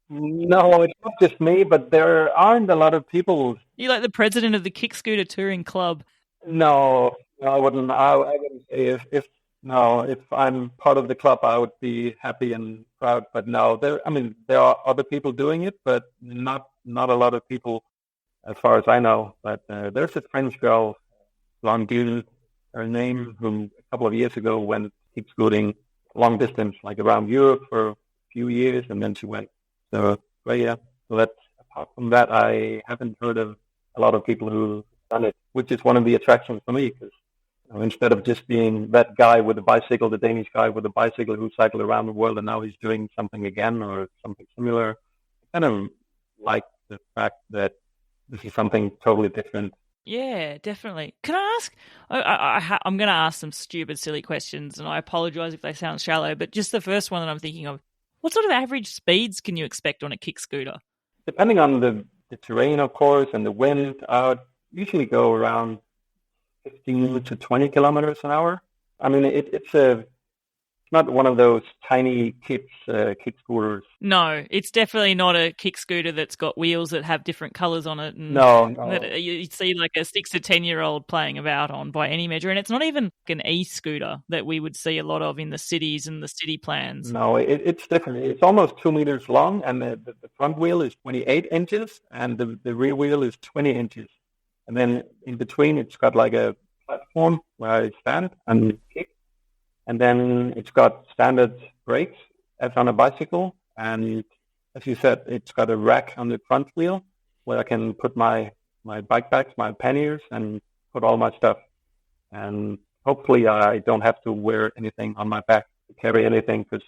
No, it's not just me, but there aren't a lot of people. You're like the president of the kick scooter touring club. No, I wouldn't. I wouldn't say if I'm part of the club, I would be happy and proud. But no, there are other people doing it, but not a lot of people, as far as I know. But there's a French girl, Blondine, her name, who a couple of years ago went kick scooting long distance, like around Europe for a few years, and then she went. So, but yeah, so that's, apart from that, I haven't heard of a lot of people who've done it, which is one of the attractions for me, because instead of just being that guy with a bicycle, the Danish guy with a bicycle who cycled around the world and now he's doing something again or something similar, I kind of like the fact that this is something totally different. Yeah, definitely. Can I ask, I'm going to ask some stupid, silly questions, and I apologise if they sound shallow, but just the first one that I'm thinking of, what sort of average speeds can you expect on a kick scooter? Depending on the terrain, of course, and the wind, I would usually go around 15 to 20 kilometers an hour. I mean, it's a not one of those tiny kick scooters. No, it's definitely not a kick scooter that's got wheels that have different colours on it. And No. that you see like a 6 to 10-year-old playing about on by any measure. And it's not even an e-scooter that we would see a lot of in the cities and the city plans. No, it's different. It's almost 2 meters long, and the front wheel is 28 inches, and the rear wheel is 20 inches. And then in between, it's got like a platform where I stand and kick. And then it's got standard brakes as on a bicycle. And as you said, it's got a rack on the front wheel where I can put my bike bags, my panniers, and put all my stuff. And hopefully I don't have to wear anything on my back to carry anything, because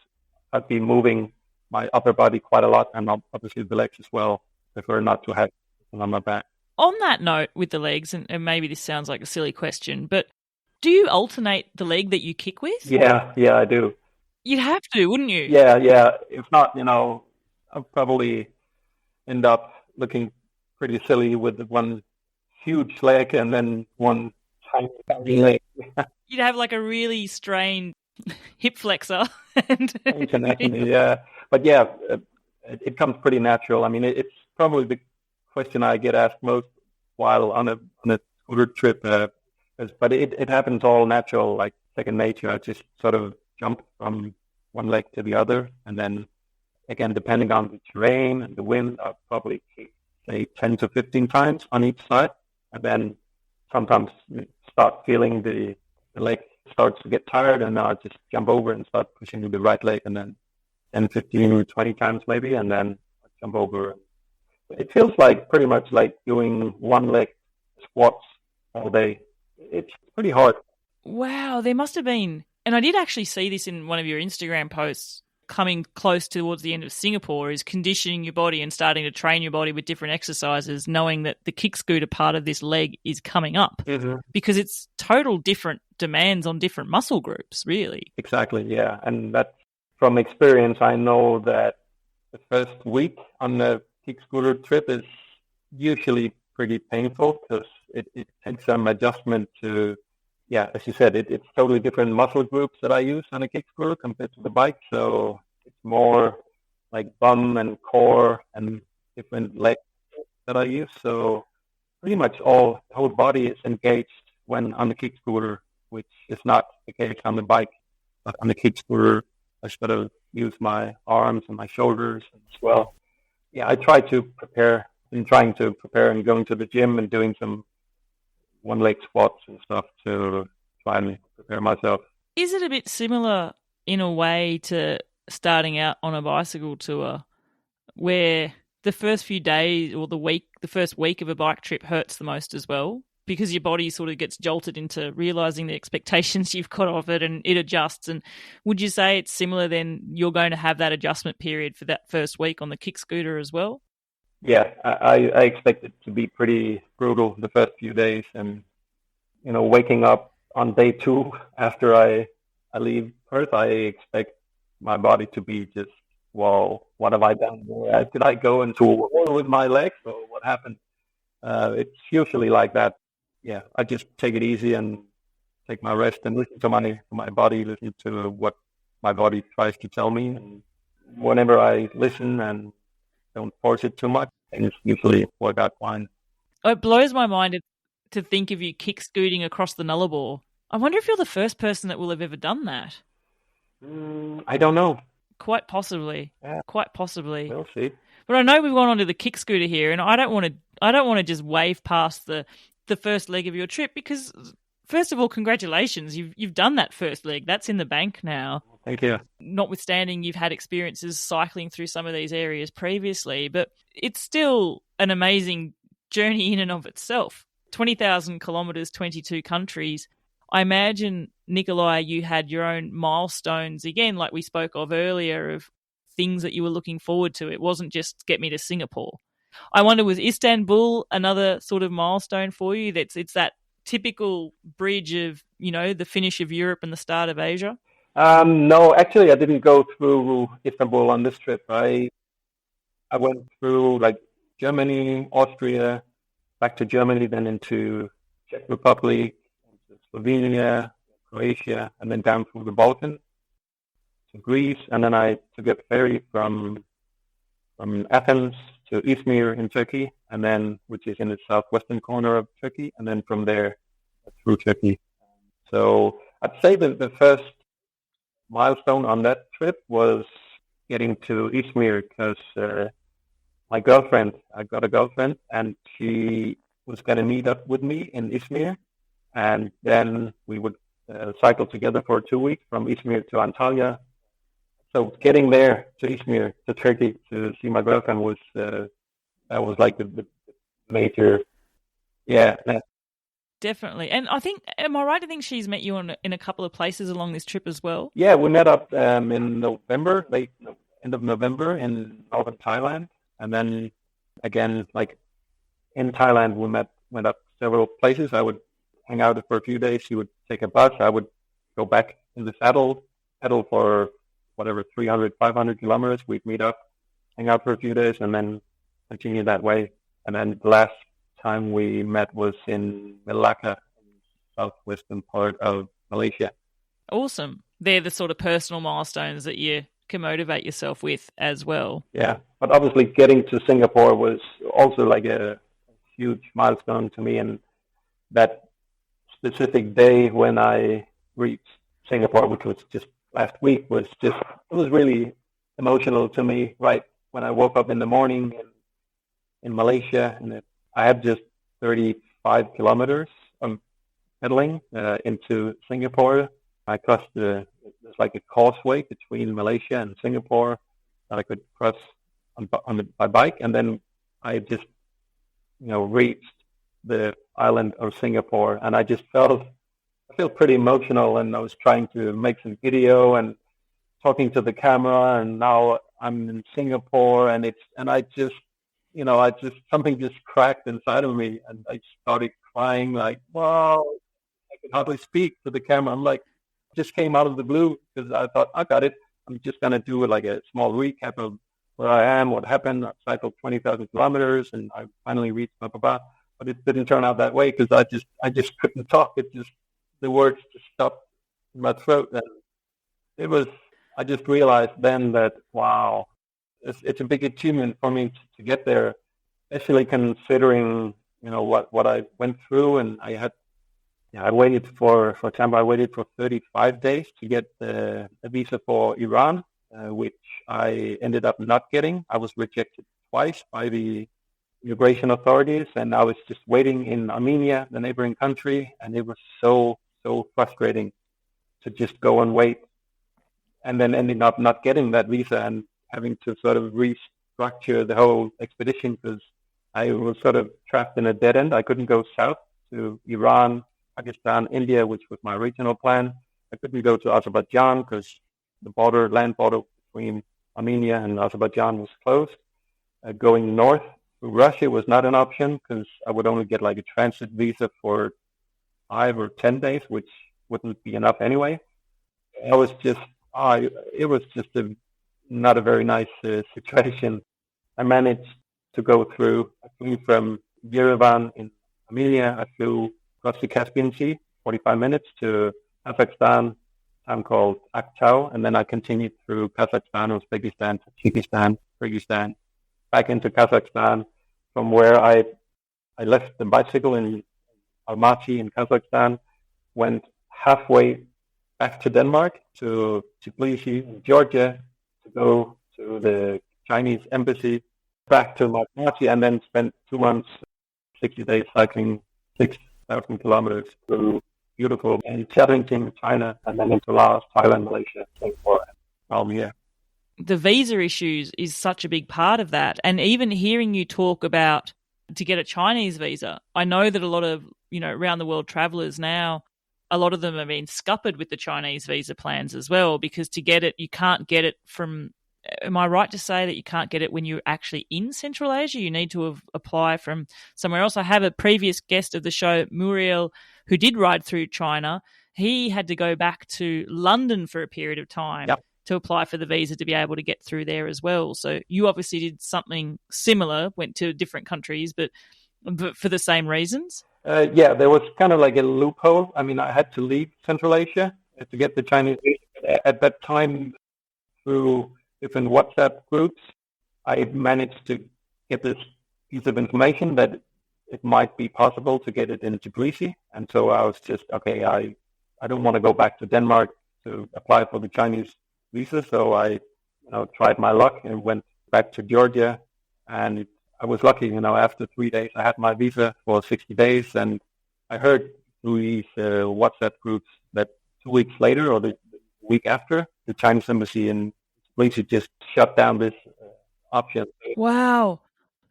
I'd be moving my upper body quite a lot, and obviously the legs as well. Prefer not to have anything on my back. On that note with the legs, and maybe this sounds like a silly question, but do you alternate the leg that you kick with? Yeah, I do. You'd have to, wouldn't you? Yeah. If not, I'll probably end up looking pretty silly with one huge leg and then one tiny leg. You'd have like a really strained hip flexor. Yeah. But yeah, it comes pretty natural. I mean, it's probably the question I get asked most while on a scooter trip. But it happens all natural, like second nature. I just sort of jump from one leg to the other. And then, again, depending on the terrain and the wind, I'll probably kick, say, 10 to 15 times on each side. And then sometimes start feeling the leg starts to get tired, and then I just jump over and start pushing with the right leg, and then 10, 15, or 20 times maybe, and then I jump over. It feels like pretty much like doing one leg squats all day. It's pretty hard. Wow, there must have been, and I did actually see this in one of your Instagram posts, coming close towards the end of Singapore, is conditioning your body and starting to train your body with different exercises, knowing that the kick scooter part of this leg is coming up. Mm-hmm. Because it's total different demands on different muscle groups, really. Exactly, yeah. And that's from experience. I know that the first week on the kick scooter trip is usually pretty painful, because it takes some adjustment to, yeah, as you said, it's totally different muscle groups that I use on a kick scooter compared to the bike. So it's more like bum and core and different legs that I use. So pretty much the whole body is engaged when on the kick scooter, which is not the case on the bike. But on the kick scooter, I sort of use my arms and my shoulders as well. Yeah, I try to prepare, and going to the gym and doing some one-leg squats and stuff to try and prepare myself. Is it a bit similar in a way to starting out on a bicycle tour, where the first few days or the first week of a bike trip hurts the most as well, because your body sort of gets jolted into realizing the expectations you've got of it, and it adjusts? And would you say it's similar then, you're going to have that adjustment period for that first week on the kick scooter as well? Yeah, I expect it to be pretty brutal the first few days. And, waking up on day 2 after I leave Perth, I expect my body to be just, well, what have I done? Did I go into a wall with my legs, or what happened? It's usually like that. Yeah, I just take it easy and take my rest and listen to my body, listen to what my body tries to tell me. And whenever I listen and don't force it too much, and it's usually work out fine. It blows my mind to think of you kick scooting across the Nullarbor. I wonder if you're the first person that will have ever done that. I don't know. Quite possibly. Yeah. Quite possibly. We'll see. But I know we've gone on to the kick scooter here, and I don't want to just wave past the first leg of your trip, because first of all, congratulations. You've done that first leg. That's in the bank now. Thank you. Notwithstanding you've had experiences cycling through some of these areas previously, but it's still an amazing journey in and of itself. 20,000 kilometres, 22 countries. I imagine, Nicolai, you had your own milestones, again, like we spoke of earlier, of things that you were looking forward to. It wasn't just get me to Singapore. I wonder, was Istanbul another sort of milestone for you? It's that typical bridge of, the finish of Europe and the start of Asia? No, actually, I didn't go through Istanbul on this trip. I went through like Germany, Austria, back to Germany, then into Czech Republic, into Slovenia, Croatia, and then down through the Balkans. to Greece, and then I took a ferry from Athens to Izmir in Turkey, and then which is in the southwestern corner of Turkey, and then from there through Turkey. So I'd say that the first milestone on that trip was getting to Izmir because I got a girlfriend, and she was going to meet up with me in Izmir, and then we would cycle together for 2 weeks from Izmir to Antalya. So getting there to Izmir, to Turkey, to see my girlfriend was that was like the major, yeah. Definitely. And I think, am I right to think she's met you in a couple of places along this trip as well? Yeah, we met up in November, end of November in northern Thailand. And then again, like in Thailand, we went up several places. I would hang out for a few days. She would take a bus. I would go back in the saddle, pedal for whatever, 300, 500 kilometers. We'd meet up, hang out for a few days, and then continue that way. And then the last time we met was in Malacca, southwestern part of Malaysia. Awesome. They're the sort of personal milestones that you can motivate yourself with as well. Yeah, but obviously getting to Singapore was also like a huge milestone to me, and that specific day when I reached Singapore, which was just last week, it was really emotional to me. Right when I woke up in the morning in Malaysia, and I had just 35 kilometers of pedaling into Singapore. I crossed there's like a causeway between Malaysia and Singapore that I could cross by bike, and then I just reached the island of Singapore, and I just felt pretty emotional, and I was trying to make some video and talking to the camera, and now I'm in Singapore, and I just something just cracked inside of me, and I started crying like, wow, I could hardly speak to the camera. I'm like, just came out of the blue because I thought, I got it. I'm just going to do like a small recap of where I am, what happened. I cycled 20,000 kilometers, and I finally reached blah, blah, blah. But it didn't turn out that way because I just couldn't talk. The words just stopped in my throat. And I just realized then that, wow, it's a big achievement for me to get there, especially considering, what I went through. And I waited for example, I waited for 35 days to get a visa for Iran, which I ended up not getting. I was rejected twice by the immigration authorities, and I was just waiting in Armenia, the neighboring country, and it was so frustrating to just go and wait, and then ending up not getting that visa and having to sort of restructure the whole expedition because I was sort of trapped in a dead end. I couldn't go south to Iran, Pakistan, India, which was my original plan. I couldn't go to Azerbaijan because the land border between Armenia and Azerbaijan was closed. Going north to Russia was not an option because I would only get like a transit visa for 5 or 10 days, which wouldn't be enough anyway. It was just not a very nice situation. I managed to go through. I flew from Yerevan in Armenia. I flew across the Caspian Sea, 45 minutes to Kazakhstan, a town called Aktau, and then I continued through Kazakhstan, Uzbekistan, Tajikistan, Kyrgyzstan, back into Kazakhstan, from where I left the bicycle in Almaty in Kazakhstan, went halfway back to Denmark, to Tbilisi in Georgia, to go to the Chinese embassy, back to Almaty, and then spent 2 months, 60 days cycling 6,000 kilometers through beautiful and challenging China, and then into Laos, Thailand, Malaysia, Singapore, and here. The visa issues is such a big part of that. And even hearing you talk about to get a Chinese visa, I know that a lot of, around the world travelers now, a lot of them have been scuppered with the Chinese visa plans as well, because to get it, you can't get it from, am I right to say that you can't get it when you're actually in Central Asia? You need to apply from somewhere else. I have a previous guest of the show, Muriel, who did ride through China. He had to go back to London for a period of time. Yep. To apply for the visa to be able to get through there as well. So you obviously did something similar, went to different countries, but for the same reasons? Yeah, there was kind of like a loophole. I mean, I had to leave Central Asia to get the Chinese visa. At that time, through different WhatsApp groups, I managed to get this piece of information that it might be possible to get it into Tbilisi. And so I was just, okay, I don't want to go back to Denmark to apply for the Chinese visa. So I tried my luck and went back to Georgia. And I was lucky, after 3 days, I had my visa for 60 days. And I heard through these WhatsApp groups that 2 weeks later or the week after, the Chinese embassy in Tbilisi just shut down this option. Wow.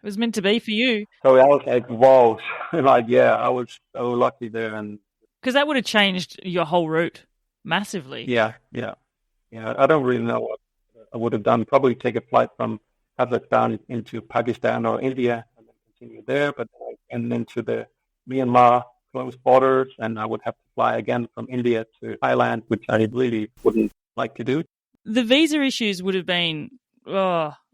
It was meant to be for you. So I was like, whoa. I was so lucky there. And because that would have changed your whole route massively. Yeah. I don't really know what I would have done. Probably take a flight from Kazakhstan into Pakistan or India and then continue there, and then to the Myanmar close borders, and I would have to fly again from India to Thailand, which I really wouldn't like to do. The visa issues would have been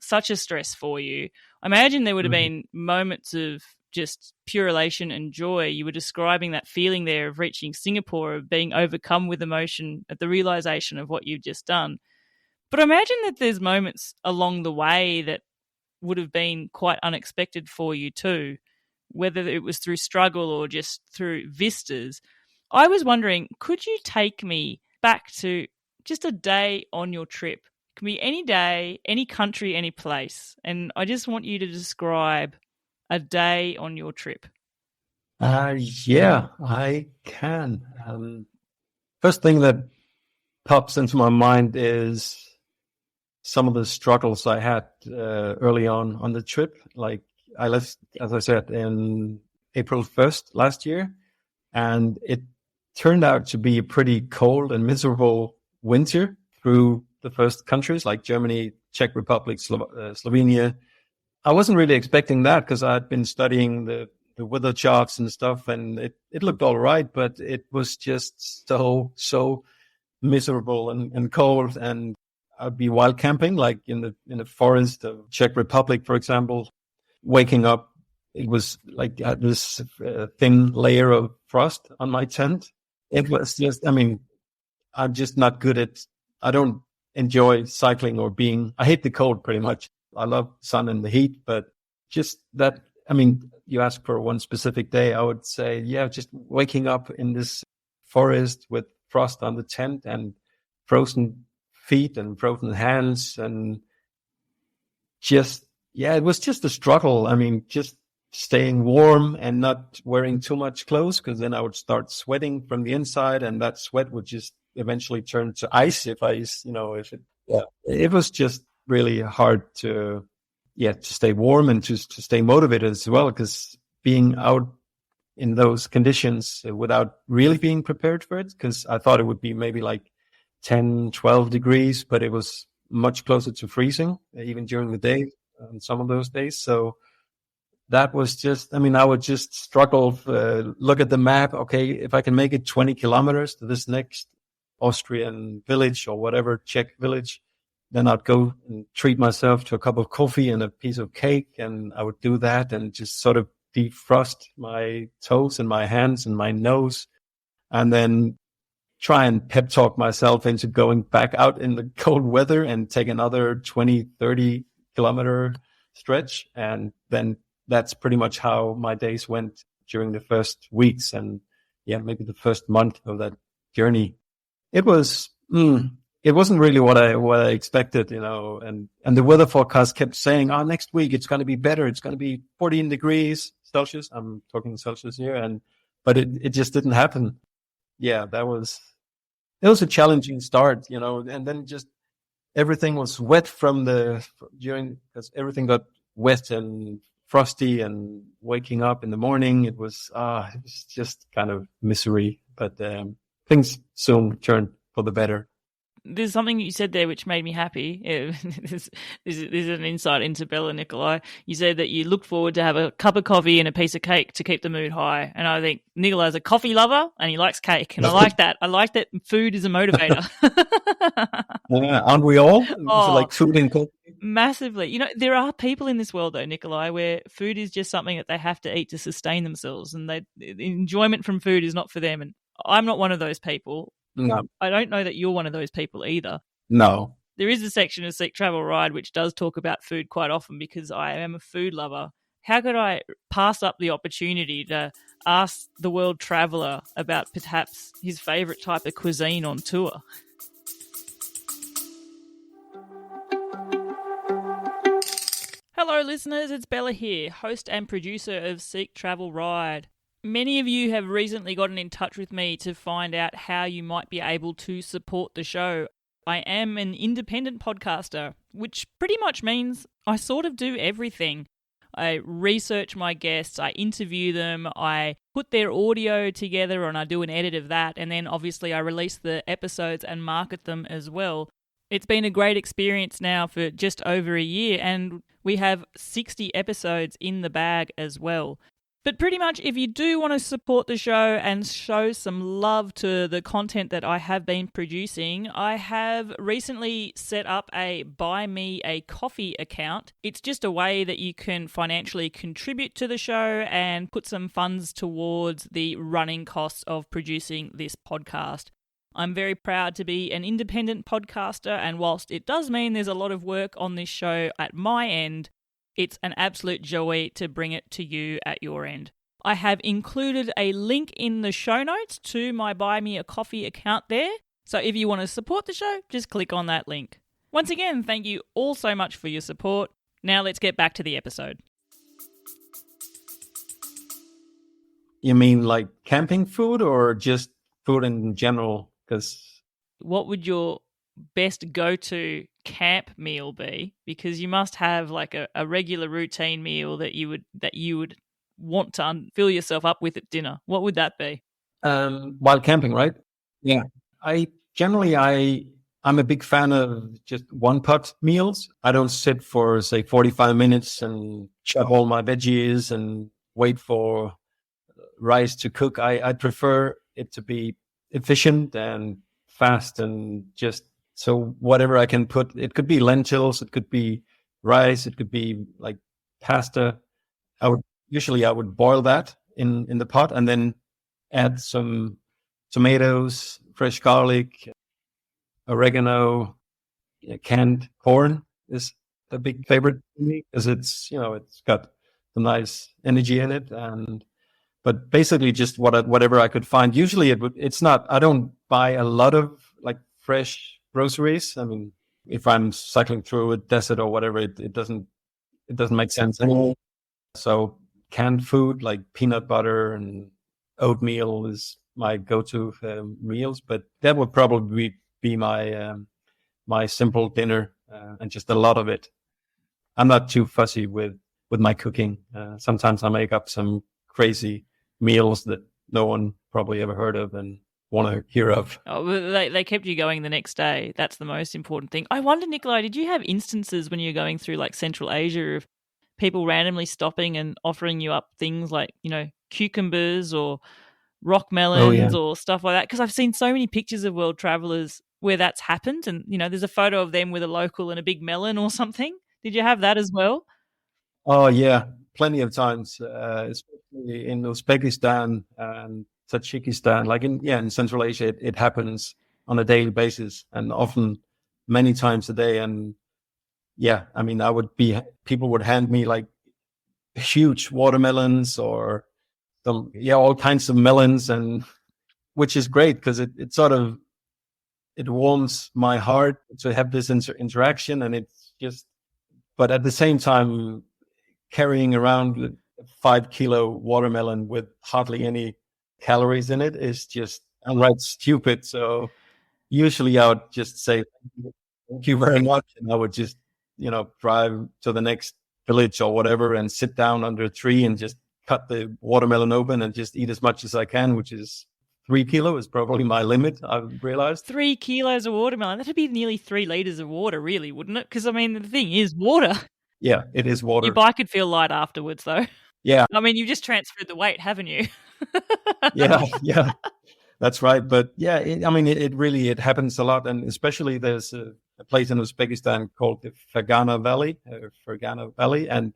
such a stress for you. I imagine there would have been moments of just pure elation and joy. You were describing that feeling there of reaching Singapore, of being overcome with emotion at the realization of what you've just done. But I imagine that there's moments along the way that would have been quite unexpected for you too, whether it was through struggle or just through vistas. I was wondering, could you take me back to just a day on your trip? It can be any day, any country, any place. And I just want you to describe a day on your trip. Yeah, I can. First thing that pops into my mind is some of the struggles I had early on the trip. Like I left, as I said, in April 1st last year, and it turned out to be a pretty cold and miserable winter through the first countries like Germany, Czech Republic, Slovenia. I wasn't really expecting that because I had been studying the weather charts and stuff, and it looked all right, but it was just so miserable and cold. And I'd be wild camping, like in the forest of Czech Republic, for example. Waking up, it was like I had this thin layer of frost on my tent. It was just, I'm just not good at. I don't enjoy cycling or I hate the cold pretty much. I love sun and the heat, but just that, you ask for one specific day, I would say, just waking up in this forest with frost on the tent and frozen feet and frozen hands, and it was just a struggle. Just staying warm and not wearing too much clothes, because then I would start sweating from the inside, and that sweat would just eventually turn to ice it was just really hard to stay warm and to stay motivated as well, because being out in those conditions without really being prepared for it, because I thought it would be maybe like 10, 12 degrees, but it was much closer to freezing, even during the day on some of those days. So that was just, I would just struggle, look at the map. Okay, if I can make it 20 kilometers to this next Austrian village or whatever, Czech village, then I'd go and treat myself to a cup of coffee and a piece of cake. And I would do that and just sort of defrost my toes and my hands and my nose, and then try and pep talk myself into going back out in the cold weather and take another 20, 30 kilometer stretch. And then that's pretty much how my days went during the first weeks and maybe the first month of that journey. It was, it wasn't really what I expected, and the weather forecast kept saying, next week it's going to be better. It's going to be 14 degrees Celsius. I'm talking Celsius here. But it just didn't happen. Yeah, it was a challenging start, and then just everything was wet because everything got wet and frosty, and waking up in the morning, it was just kind of misery, but things soon turned for the better. There's something you said there which made me happy. This is an insight into Bella, Nicolai. You said that you look forward to have a cup of coffee and a piece of cake to keep the mood high. And I think Nicolai's a coffee lover and he likes cake. And I like that. I like that food is a motivator. Aren't we all? So like food and coffee? Massively. There are people in this world, though, Nicolai, where food is just something that they have to eat to sustain themselves. And the enjoyment from food is not for them. And I'm not one of those people. No. I don't know that you're one of those people either. No, There is a section of Seek Travel Ride which does talk about food quite often because I am a food lover. How could I pass up the opportunity to ask the world traveller about perhaps his favourite type of cuisine on tour? Hello listeners, it's Bella here, host and producer of Seek Travel Ride. Many of you have recently gotten in touch with me to find out how you might be able to support the show. I am an independent podcaster, which pretty much means I sort of do everything. I research my guests, I interview them, I put their audio together and I do an edit of that, and then obviously I release the episodes and market them as well. It's been a great experience now for just over a year, and we have 60 episodes in the bag as well. But pretty much if you do want to support the show and show some love to the content that I have been producing, I have recently set up a Buy Me a Coffee account. It's just a way that you can financially contribute to the show and put some funds towards the running costs of producing this podcast. I'm very proud to be an independent podcaster, and whilst it does mean there's a lot of work on this show at my end, it's an absolute joy to bring it to you at your end. I have included a link in the show notes to my Buy Me a Coffee account there, so if you want to support the show, just click on that link. Once again, thank you all so much for your support. Now let's get back to the episode. You mean like camping food or just food in general? Because what would your best go-to camp meal be? Because you must have like a regular routine meal that you would want to fill yourself up with at dinner. What would that be? While camping, right? Yeah. I'm a big fan of just one pot meals. I don't sit for say 45 minutes and chop all my veggies and wait for rice to cook. I prefer it to be efficient and fast, and just so whatever I can put, it could be lentils, it could be rice, it could be like pasta. I would boil that in the pot and then add some tomatoes, fresh garlic, oregano, canned corn is a big favorite for me because it's got some nice energy in it. But basically just whatever I could find. Usually I don't buy a lot of like fresh groceries. I mean, if I'm cycling through a desert or whatever, it doesn't make sense anymore. So canned food like peanut butter and oatmeal is my go-to meals, but that would probably be my simple dinner and just a lot of it. I'm not too fussy with my cooking. Sometimes I make up some crazy meals that no one probably ever heard of and want to hear of. Oh, they kept you going the next day. That's the most important thing. I wonder, Nicolai, did you have instances when you're going through like Central Asia of people randomly stopping and offering you up things like, cucumbers or rock melons or stuff like that? Because I've seen so many pictures of world travelers where that's happened, and there's a photo of them with a local and a big melon or something. Did you have that as well? Oh yeah, plenty of times, especially in Uzbekistan and Tajikistan, like in Central Asia, it happens on a daily basis and often many times a day. And yeah, I mean, people would hand me like huge watermelons or all kinds of melons, and which is great because it warms my heart to have this interaction. And it's just, but at the same time, carrying around a 5 kilo watermelon with hardly any calories in it is just outright stupid. So usually I would just say, thank you very much. And I would just, drive to the next village or whatever and sit down under a tree and just cut the watermelon open and just eat as much as I can, which is 3 kilos is probably my limit, I've realized. 3 kilos of watermelon. That'd be nearly 3 liters of water, really, wouldn't it? Because, I mean, the thing is water. Yeah, it is water. Your bike could feel light afterwards, though. Yeah. I mean, you've just transferred the weight, haven't you? Yeah. That's right. But yeah, it happens a lot. And especially there's a place in Uzbekistan called the Fergana Valley. And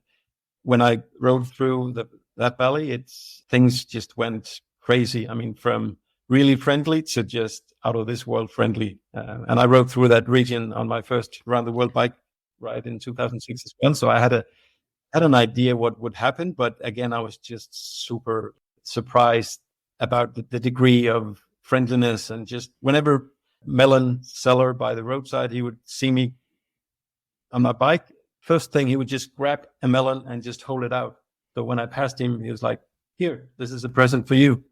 when I rode through that valley, things just went crazy. I mean, from really friendly to just out of this world friendly. And I rode through that region on my first round the world bike ride in 2006 as well. So I had an idea what would happen, but again, I was just super surprised about the degree of friendliness. And just whenever melon seller by the roadside, he would see me on my bike, first thing he would just grab a melon and just hold it out. So when I passed him, he was like, "Here, this is a present for you."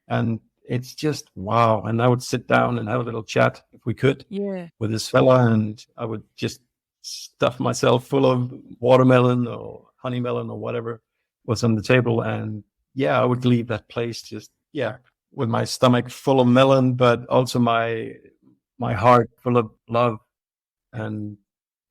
And it's just wow. And I would sit down and have a little chat if we could with this fella, and I would just stuff myself full of watermelon or honey melon or whatever was on the table. And I would leave that place just with my stomach full of melon, but also my heart full of love. And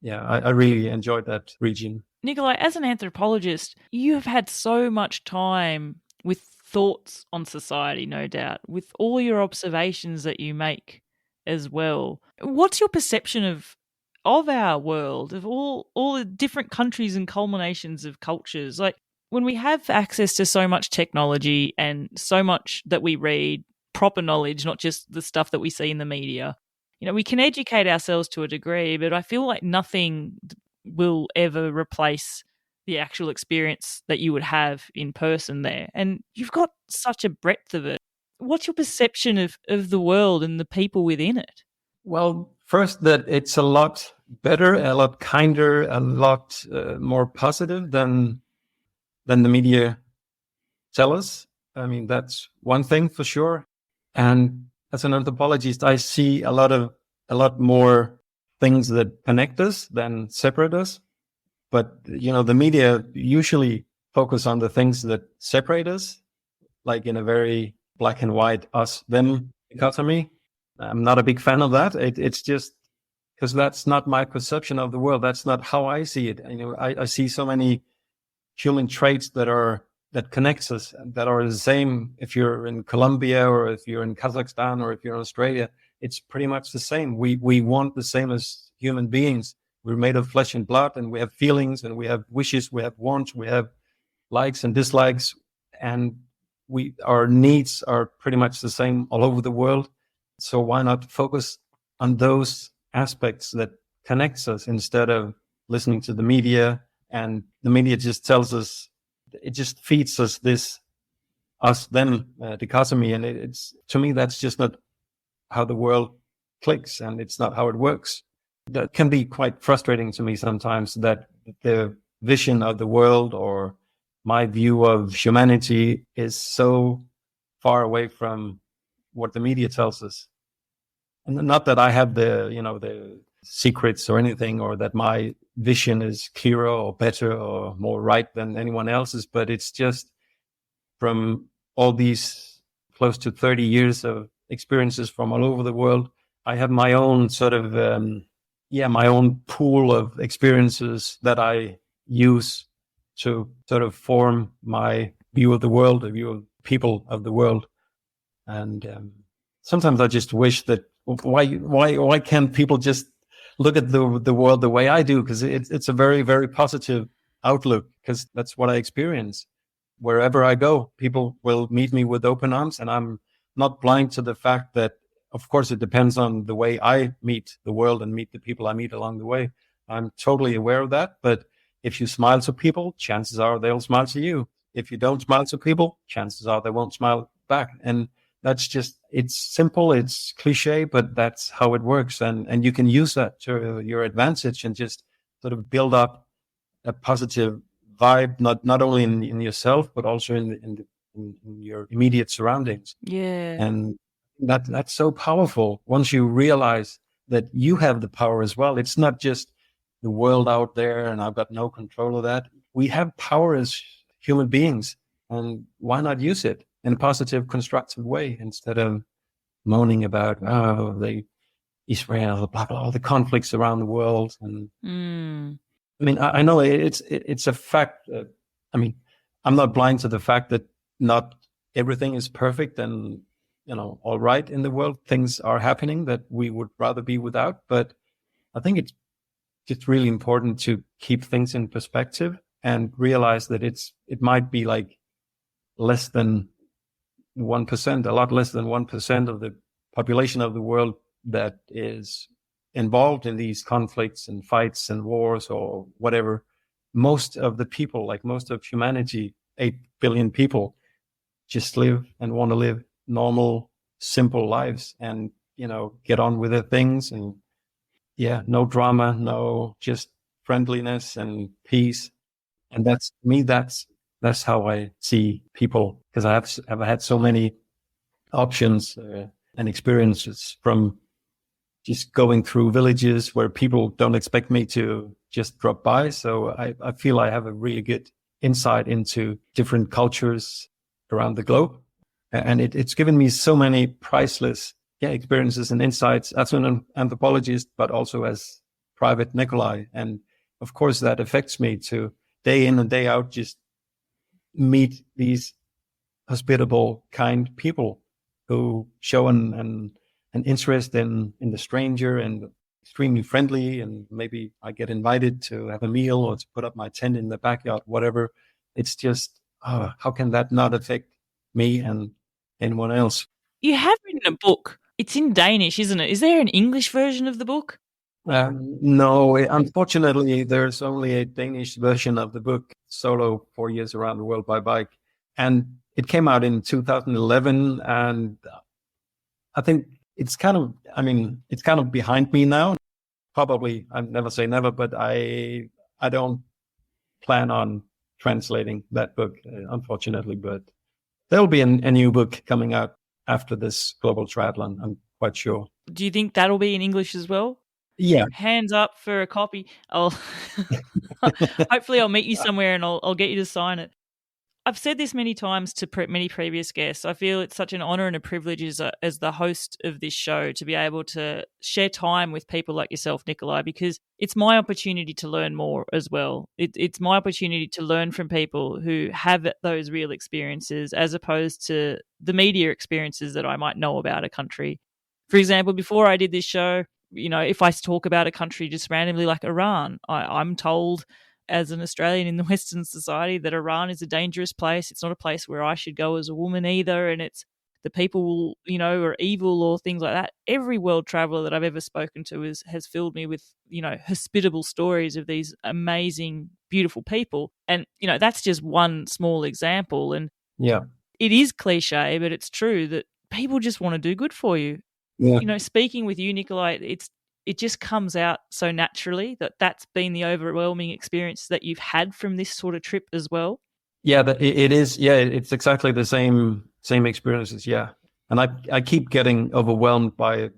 I really enjoyed that region. Nicolai, as an anthropologist, you have had so much time with thoughts on society, no doubt, with all your observations that you make as well. What's your perception of our world, of all the different countries and culminations of cultures? Like, when we have access to so much technology and so much that we read, proper knowledge, not just the stuff that we see in the media, we can educate ourselves to a degree, but I feel like nothing will ever replace the actual experience that you would have in person there. And you've got such a breadth of it. What's your perception of the world and the people within it? Well, first, that it's a lot better, a lot kinder, a lot more positive than the media tell us. I mean, that's one thing for sure. And as an anthropologist, I see a lot more things that connect us than separate us. But, the media usually focus on the things that separate us, like in a very black and white us-them dichotomy. I'm not a big fan of that. It's just because that's not my perception of the world. That's not how I see it. I see so many human traits that connects us, that are the same if you're in Colombia or if you're in Kazakhstan or if you're in Australia. It's pretty much the same. We want the same as human beings. We're made of flesh and blood, and we have feelings, and we have wishes, we have wants, we have likes and dislikes, and our needs are pretty much the same all over the world. So why not focus on those aspects that connects us instead of listening to the media? And the media just tells us, it just feeds us this us-them dichotomy. And it's, to me, that's just not how the world clicks, and it's not how it works. That can be quite frustrating to me sometimes, that the vision of the world or my view of humanity is so far away from what the media tells us. And not that I have the secrets or anything, or that my vision is clearer or better or more right than anyone else's, but it's just from all these close to 30 years of experiences from all over the world, I have my own sort of, my own pool of experiences that I use to sort of form my view of the world, the view of people of the world. And sometimes I just wish that why can't people just look at the world the way I do? Because it's a very, very positive outlook, because that's what I experience. Wherever I go, people will meet me with open arms, and I'm not blind to the fact that, of course, it depends on the way I meet the world and meet the people I meet along the way. I'm totally aware of that. But if you smile to people, chances are they'll smile to you. If you don't smile to people, chances are they won't smile back. And that's just, it's simple, it's cliche, but that's how it works. And you can use that to your advantage and just sort of build up a positive vibe, not only in yourself, but also in your immediate surroundings. Yeah. And that's so powerful once you realize that you have the power as well. It's not just the world out there and I've got no control of that. We have power as human beings, and why not use it in a positive, constructive way instead of moaning about, Israel, blah, blah, all the conflicts around the world. And I mean, I know it's a fact. I'm not blind to the fact that not everything is perfect and, all right in the world. Things are happening that we would rather be without. But I think it's just really important to keep things in perspective and realize that it might be like less than 1%, a lot less than 1% of the population of the world that is involved in these conflicts and fights and wars or whatever. Most of the people, like most of humanity, 8 billion people, just live and want to live normal, simple lives and, get on with their things. And no drama, no, just friendliness and peace. And that's how I see people, because I've had so many options and experiences from just going through villages where people don't expect me to just drop by. So I feel I have a really good insight into different cultures around the globe. And it's given me so many priceless experiences and insights as an anthropologist, but also as private Nicolai. And of course, that affects me to day in and day out, just meet these hospitable, kind people who show an interest in the stranger and extremely friendly. And maybe I get invited to have a meal or to put up my tent in the backyard, whatever. It's just, how can that not affect me and anyone else? You have written a book. It's in Danish, isn't it? Is there an English version of the book? No, unfortunately, there's only a Danish version of the book, Solo 4 Years Around the World by Bike. And it came out in 2011. And I think it's kind of behind me now. Probably, I never say never, but I don't plan on translating that book, unfortunately. But there'll be a new book coming out after this Global Triathlon, I'm quite sure. Do you think that'll be in English as well? Yeah. Hands up for a copy. Hopefully I'll meet you somewhere and I'll get you to sign it. I've said this many times to many previous guests. I feel it's such an honor and a privilege as the host of this show to be able to share time with people like yourself, Nicolai, because it's my opportunity to learn more as well. It's my opportunity to learn from people who have those real experiences as opposed to the media experiences that I might know about a country. For example, before I did this show, if I talk about a country just randomly like Iran, I'm told as an Australian in the Western society that Iran is a dangerous place. It's not a place where I should go as a woman either. And it's the people, are evil or things like that. Every world traveler that I've ever spoken to has filled me with, hospitable stories of these amazing, beautiful people. And, that's just one small example. And it is cliche, but it's true that people just want to do good for you. Yeah. Speaking with you, Nicolai, it just comes out so naturally that's been the overwhelming experience that you've had from this sort of trip as well. Yeah, it is. Yeah, it's exactly the same experiences. Yeah. And I keep getting overwhelmed by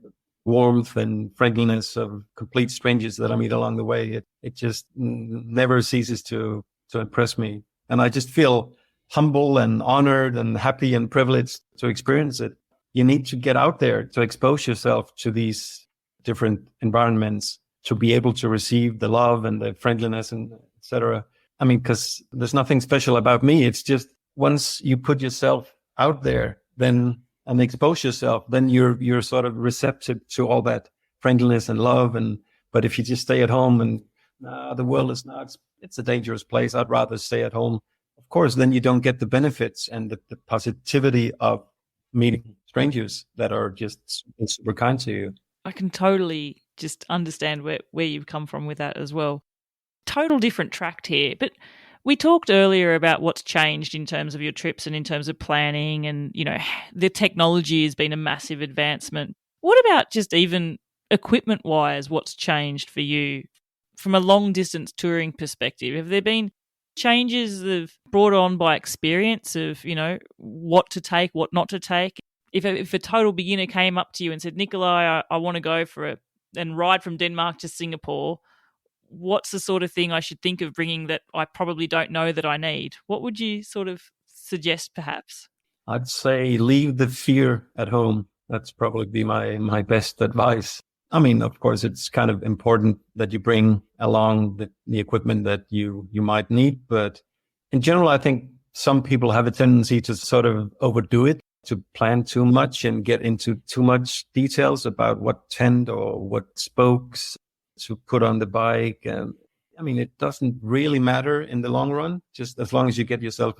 warmth and friendliness of complete strangers that I meet along the way. It just never ceases to impress me. And I just feel humble and honored and happy and privileged to experience it. You need to get out there to expose yourself to these different environments to be able to receive the love and the friendliness and etc. I mean, because there's nothing special about me. It's just once you put yourself out there, then and expose yourself, then you're sort of receptive to all that friendliness and love. But if you just stay at home and the world is not, it's a dangerous place. I'd rather stay at home. Of course, then you don't get the benefits and the positivity of meeting strangers that are just super kind to you. I can totally just understand where you've come from with that as well. Total different tract here, but we talked earlier about what's changed in terms of your trips and in terms of planning and, the technology has been a massive advancement. What about just even equipment-wise, what's changed for you from a long-distance touring perspective? Have there been changes brought on by experience of, what to take, what not to take? If a total beginner came up to you and said, Nicolai, I want to go for it and ride from Denmark to Singapore, what's the sort of thing I should think of bringing that I probably don't know that I need? What would you sort of suggest perhaps? I'd say leave the fear at home. That's probably be my best advice. I mean, of course, it's kind of important that you bring along the equipment that you might need. But in general, I think some people have a tendency to sort of overdo it, to plan too much and get into too much details about what tent or what spokes to put on the bike. And I mean, it doesn't really matter in the long run, just as long as you get yourself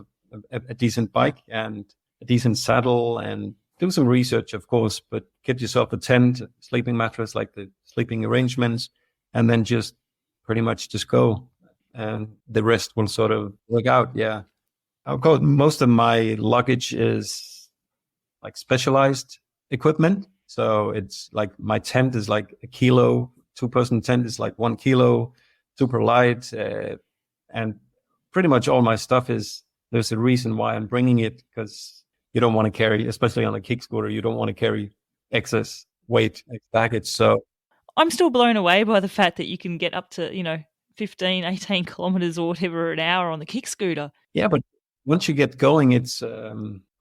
a decent bike and a decent saddle and do some research, of course, but get yourself a tent, sleeping mattress, like the sleeping arrangements, and then just pretty much just go. And the rest will sort of work out. Yeah. Of course, most of my luggage is like specialized equipment. So it's like my tent is like a kilo, 2-person tent is like 1 kilo, super light. And pretty much all my stuff there's a reason why I'm bringing it, because you don't want to carry, especially on a kick scooter, you don't want to carry excess weight, baggage. So I'm still blown away by the fact that you can get up to, 15, 18 kilometers or whatever an hour on the kick scooter. Yeah, but once you get going, it's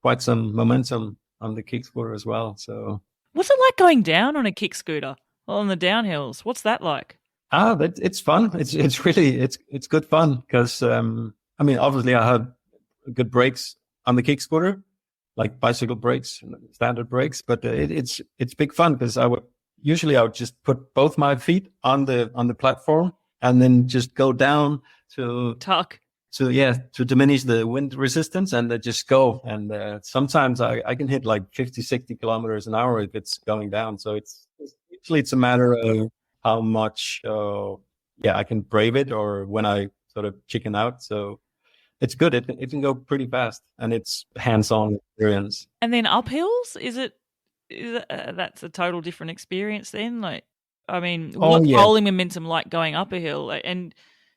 quite some momentum on the kick scooter as well. So what's it like going down on a kick scooter on the downhills? What's that like? It's fun. It's really it's good fun because obviously I had good brakes on the kick scooter, like bicycle brakes, standard brakes, but it's big fun because I would just put both my feet on the platform and then just go down to tuck. So to diminish the wind resistance and just go. And sometimes I can hit like 50, 60 kilometers an hour if it's going down. So usually it's a matter of how much, I can brave it or when I sort of chicken out. So it's good. It can go pretty fast and it's hands-on experience. And then uphills, is it that's a total different experience then? What's rolling momentum like going up a hill? And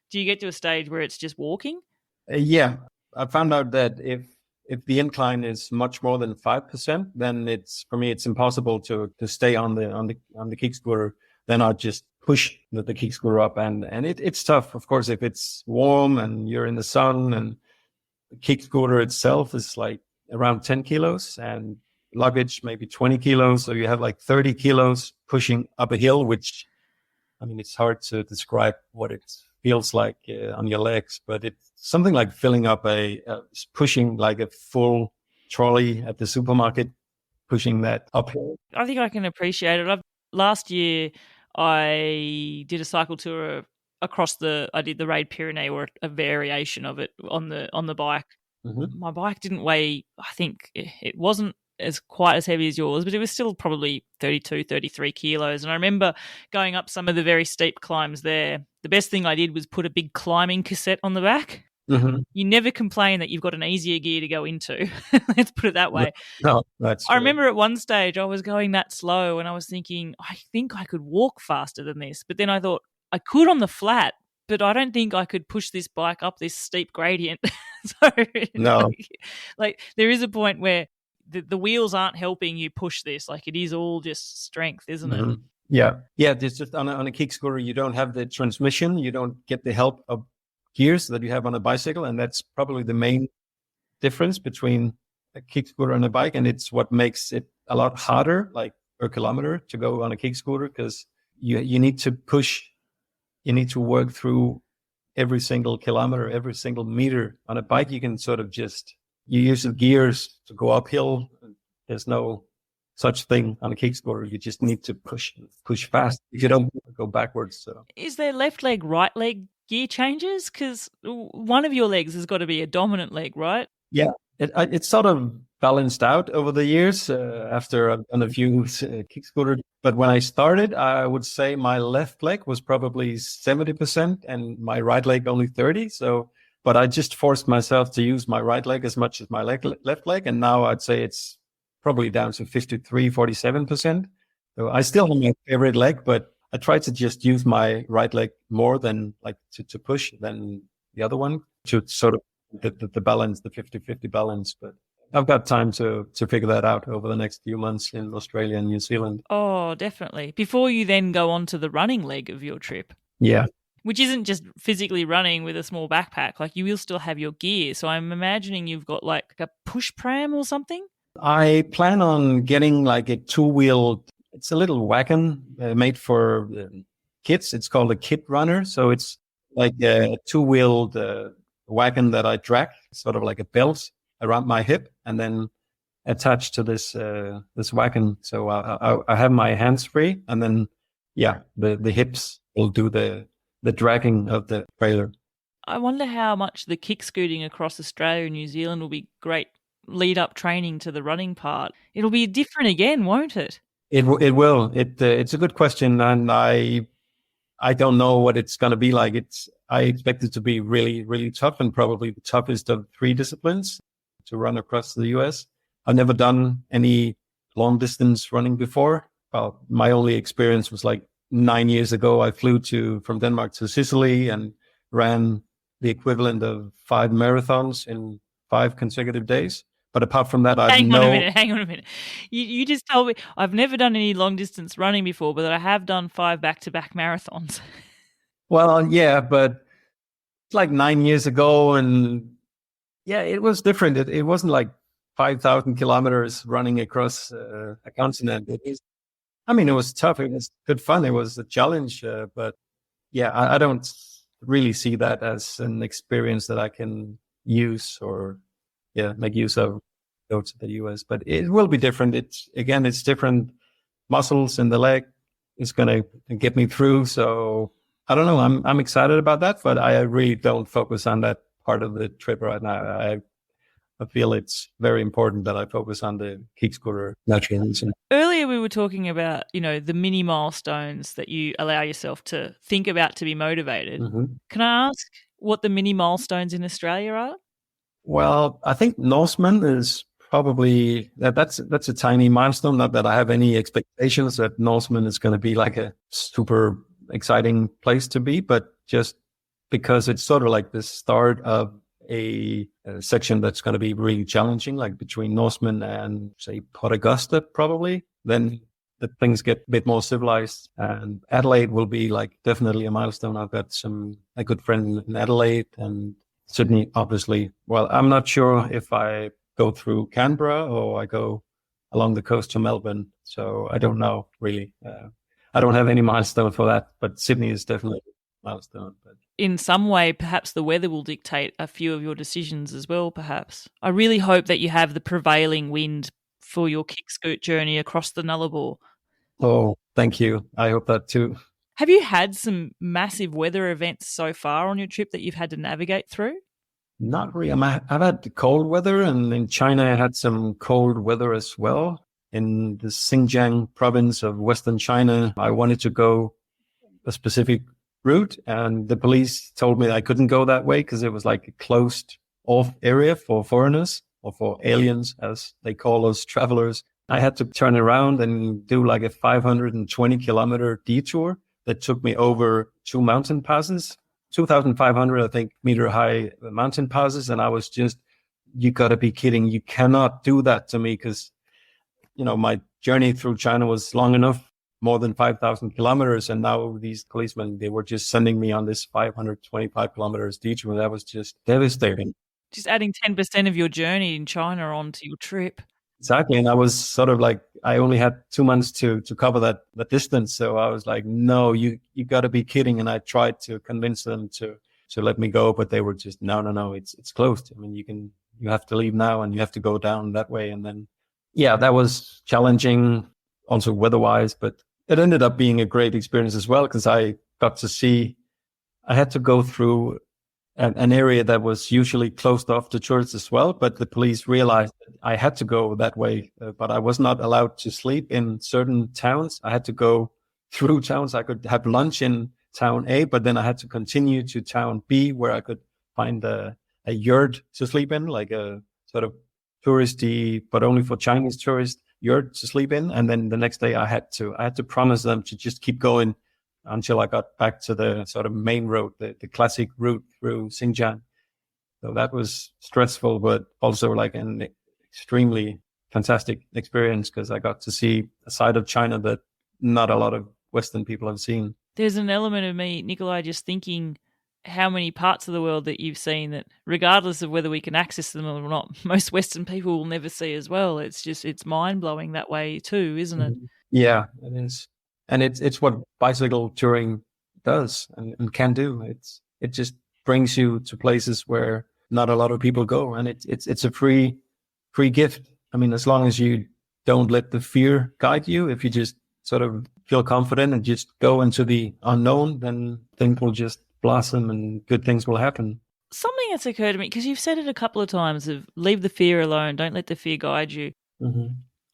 do you get to a stage where it's just walking? Yeah, I found out that if the incline is much more than 5%, then it's impossible to stay on the kick scooter. Then I just push the kick scooter up, and it's tough. Of course, if it's warm and you're in the sun, and the kick scooter itself is like around 10 kilos, and luggage maybe 20 kilos, so you have like 30 kilos pushing up a hill, which it's hard to describe what it feels like on your legs, but it's something like filling up pushing like a full trolley at the supermarket, pushing that uphill. I think I can appreciate it. Last year I did a cycle tour across I did the Raid Pyrenees, or a variation of it on the bike. Mm-hmm. My bike didn't weigh, I think it wasn't quite as heavy as yours, but it was still probably 32, 33 kilos. And I remember going up some of the very steep climbs there. The best thing I did was put a big climbing cassette on the back. Mm-hmm. You never complain that you've got an easier gear to go into. Let's put it that way. No, that's true. I remember at one stage I was going that slow and I was thinking, I think I could walk faster than this. But then I thought I could on the flat, but I don't think I could push this bike up this steep gradient. So no. like there is a point where the wheels aren't helping you push this. Like it is all just strength, isn't it? Yeah. Yeah. It's just on a kick scooter, you don't have the transmission. You don't get the help of gears that you have on a bicycle. And that's probably the main difference between a kick scooter and a bike. And it's what makes it a lot harder, like per kilometer, to go on a kick scooter, because you need to push, you need to work through every single kilometer, every single meter. On a bike, you can sort of you use the gears to go uphill. There's no such thing on a kick scooter. You just need to push fast. If you don't go backwards. So, is there left leg, right leg gear changes? Because one of your legs has got to be a dominant leg, right? Yeah, it's sort of balanced out over the years after I've done a few kick scooters. But when I started, I would say my left leg was probably 70% and my right leg only 30%. So. But I just forced myself to use my right leg as much as my left leg. And now I'd say it's probably down to 53, 47%. So I still have my favorite leg, but I try to just use my right leg more than like to push than the other one, to sort of the balance, the 50-50 balance. But I've got time to figure that out over the next few months in Australia and New Zealand. Oh, definitely. Before you then go on to the running leg of your trip. Yeah. Which isn't just physically running with a small backpack. Like you will still have your gear. So I'm imagining you've got like a push pram or something. I plan on getting like a two-wheeled, it's a little wagon made for kids. It's called a kid runner. So it's like a two-wheeled wagon that I drag, sort of like a belt around my hip and then attached to this wagon. So I have my hands free and then, the hips will do the dragging of the trailer. I wonder how much the kick scooting across Australia and New Zealand will be great lead up training to the running part. It'll be different again, won't it? It will. It's a good question, and I don't know what it's going to be like. I expect it to be really, really tough, and probably the toughest of 3 disciplines to run across the US. I've never done any long distance running before. Well, my only experience was like 9 years ago. I flew from Denmark to Sicily and ran the equivalent of 5 marathons in 5 consecutive days. But apart from that, Hang on a minute. You just told me I've never done any long distance running before, but I have done 5 back-to-back marathons. Well, yeah, but it's like 9 years ago, and yeah, it was different. It wasn't like 5,000 kilometers running across a continent. It was tough. It was good fun. It was a challenge, but yeah, I don't really see that as an experience that I can use or make use of, go to the US. But it will be different. It's different muscles in the leg. It's going to get me through. So I don't know. I'm excited about that, but I really don't focus on that part of the trip right now. I feel it's very important that I focus on the kickscooter nutrients. Earlier we were talking about, the mini milestones that you allow yourself to think about to be motivated. Mm-hmm. Can I ask what the mini milestones in Australia are? Well, I think Norseman is probably that's a tiny milestone. Not that I have any expectations that Norseman is going to be like a super exciting place to be, but just because it's sort of like the start of a section that's going to be really challenging, like between Norseman and say Port Augusta, probably. Then the things get a bit more civilized, and Adelaide will be like definitely a milestone. I've got a good friend in Adelaide, and Sydney, obviously. Well, I'm not sure if I go through Canberra or I go along the coast to Melbourne. So I don't know really. I don't have any milestone for that, but Sydney is definitely a milestone. But in some way, perhaps the weather will dictate a few of your decisions as well, perhaps. I really hope that you have the prevailing wind for your kick scoot journey across the Nullarbor. Oh, thank you. I hope that too. Have you had some massive weather events so far on your trip that you've had to navigate through? Not really. I've had cold weather, and in China I had some cold weather as well. In the Xinjiang province of Western China, I wanted to go a specific route, and the police told me I couldn't go that way because it was like a closed off area for foreigners or for aliens, as they call us travelers. I had to turn around and do like a 520 kilometer detour that took me over 2 mountain passes, 2,500, I think, meter high mountain passes. And I was just, you gotta be kidding. You cannot do that to me because, my journey through China was long enough, more than 5,000 kilometers. And now these policemen, they were just sending me on this 525 kilometers detour. That was just devastating. Just adding 10% of your journey in China onto your trip. Exactly. And I was sort of like, I only had 2 months to cover that distance. So I was like, no, you got to be kidding. And I tried to convince them to let me go, but they were just, no, it's closed. I mean, you have to leave now and you have to go down that way. And then, yeah, that was challenging also weather-wise, but it ended up being a great experience as well because I got to see, I had to go through an area that was usually closed off to tourists as well, but the police realized that I had to go that way, but I was not allowed to sleep in certain towns. I had to go through towns. I could have lunch in town A, but then I had to continue to town B where I could find a yurt to sleep in, like a sort of touristy, but only for Chinese tourists, yurt to sleep in. And then the next day I had to promise them to just keep going until I got back to the sort of main road, the classic route through Xinjiang. So that was stressful, but also like an extremely fantastic experience because I got to see a side of China that not a lot of Western people have seen. There's an element of me, Nicolai, just thinking how many parts of the world that you've seen that regardless of whether we can access them or not, most Western people will never see as well. It's mind-blowing that way too, isn't it? Yeah, it is. And it's what bicycle touring does and can do. It just brings you to places where not a lot of people go, and it's a free gift. I mean, as long as you don't let the fear guide you, if you just sort of feel confident and just go into the unknown, then things will just blossom and good things will happen. Something that's occurred to me, because you've said it a couple of times, of leave the fear alone, don't let the fear guide you. Mm-hmm.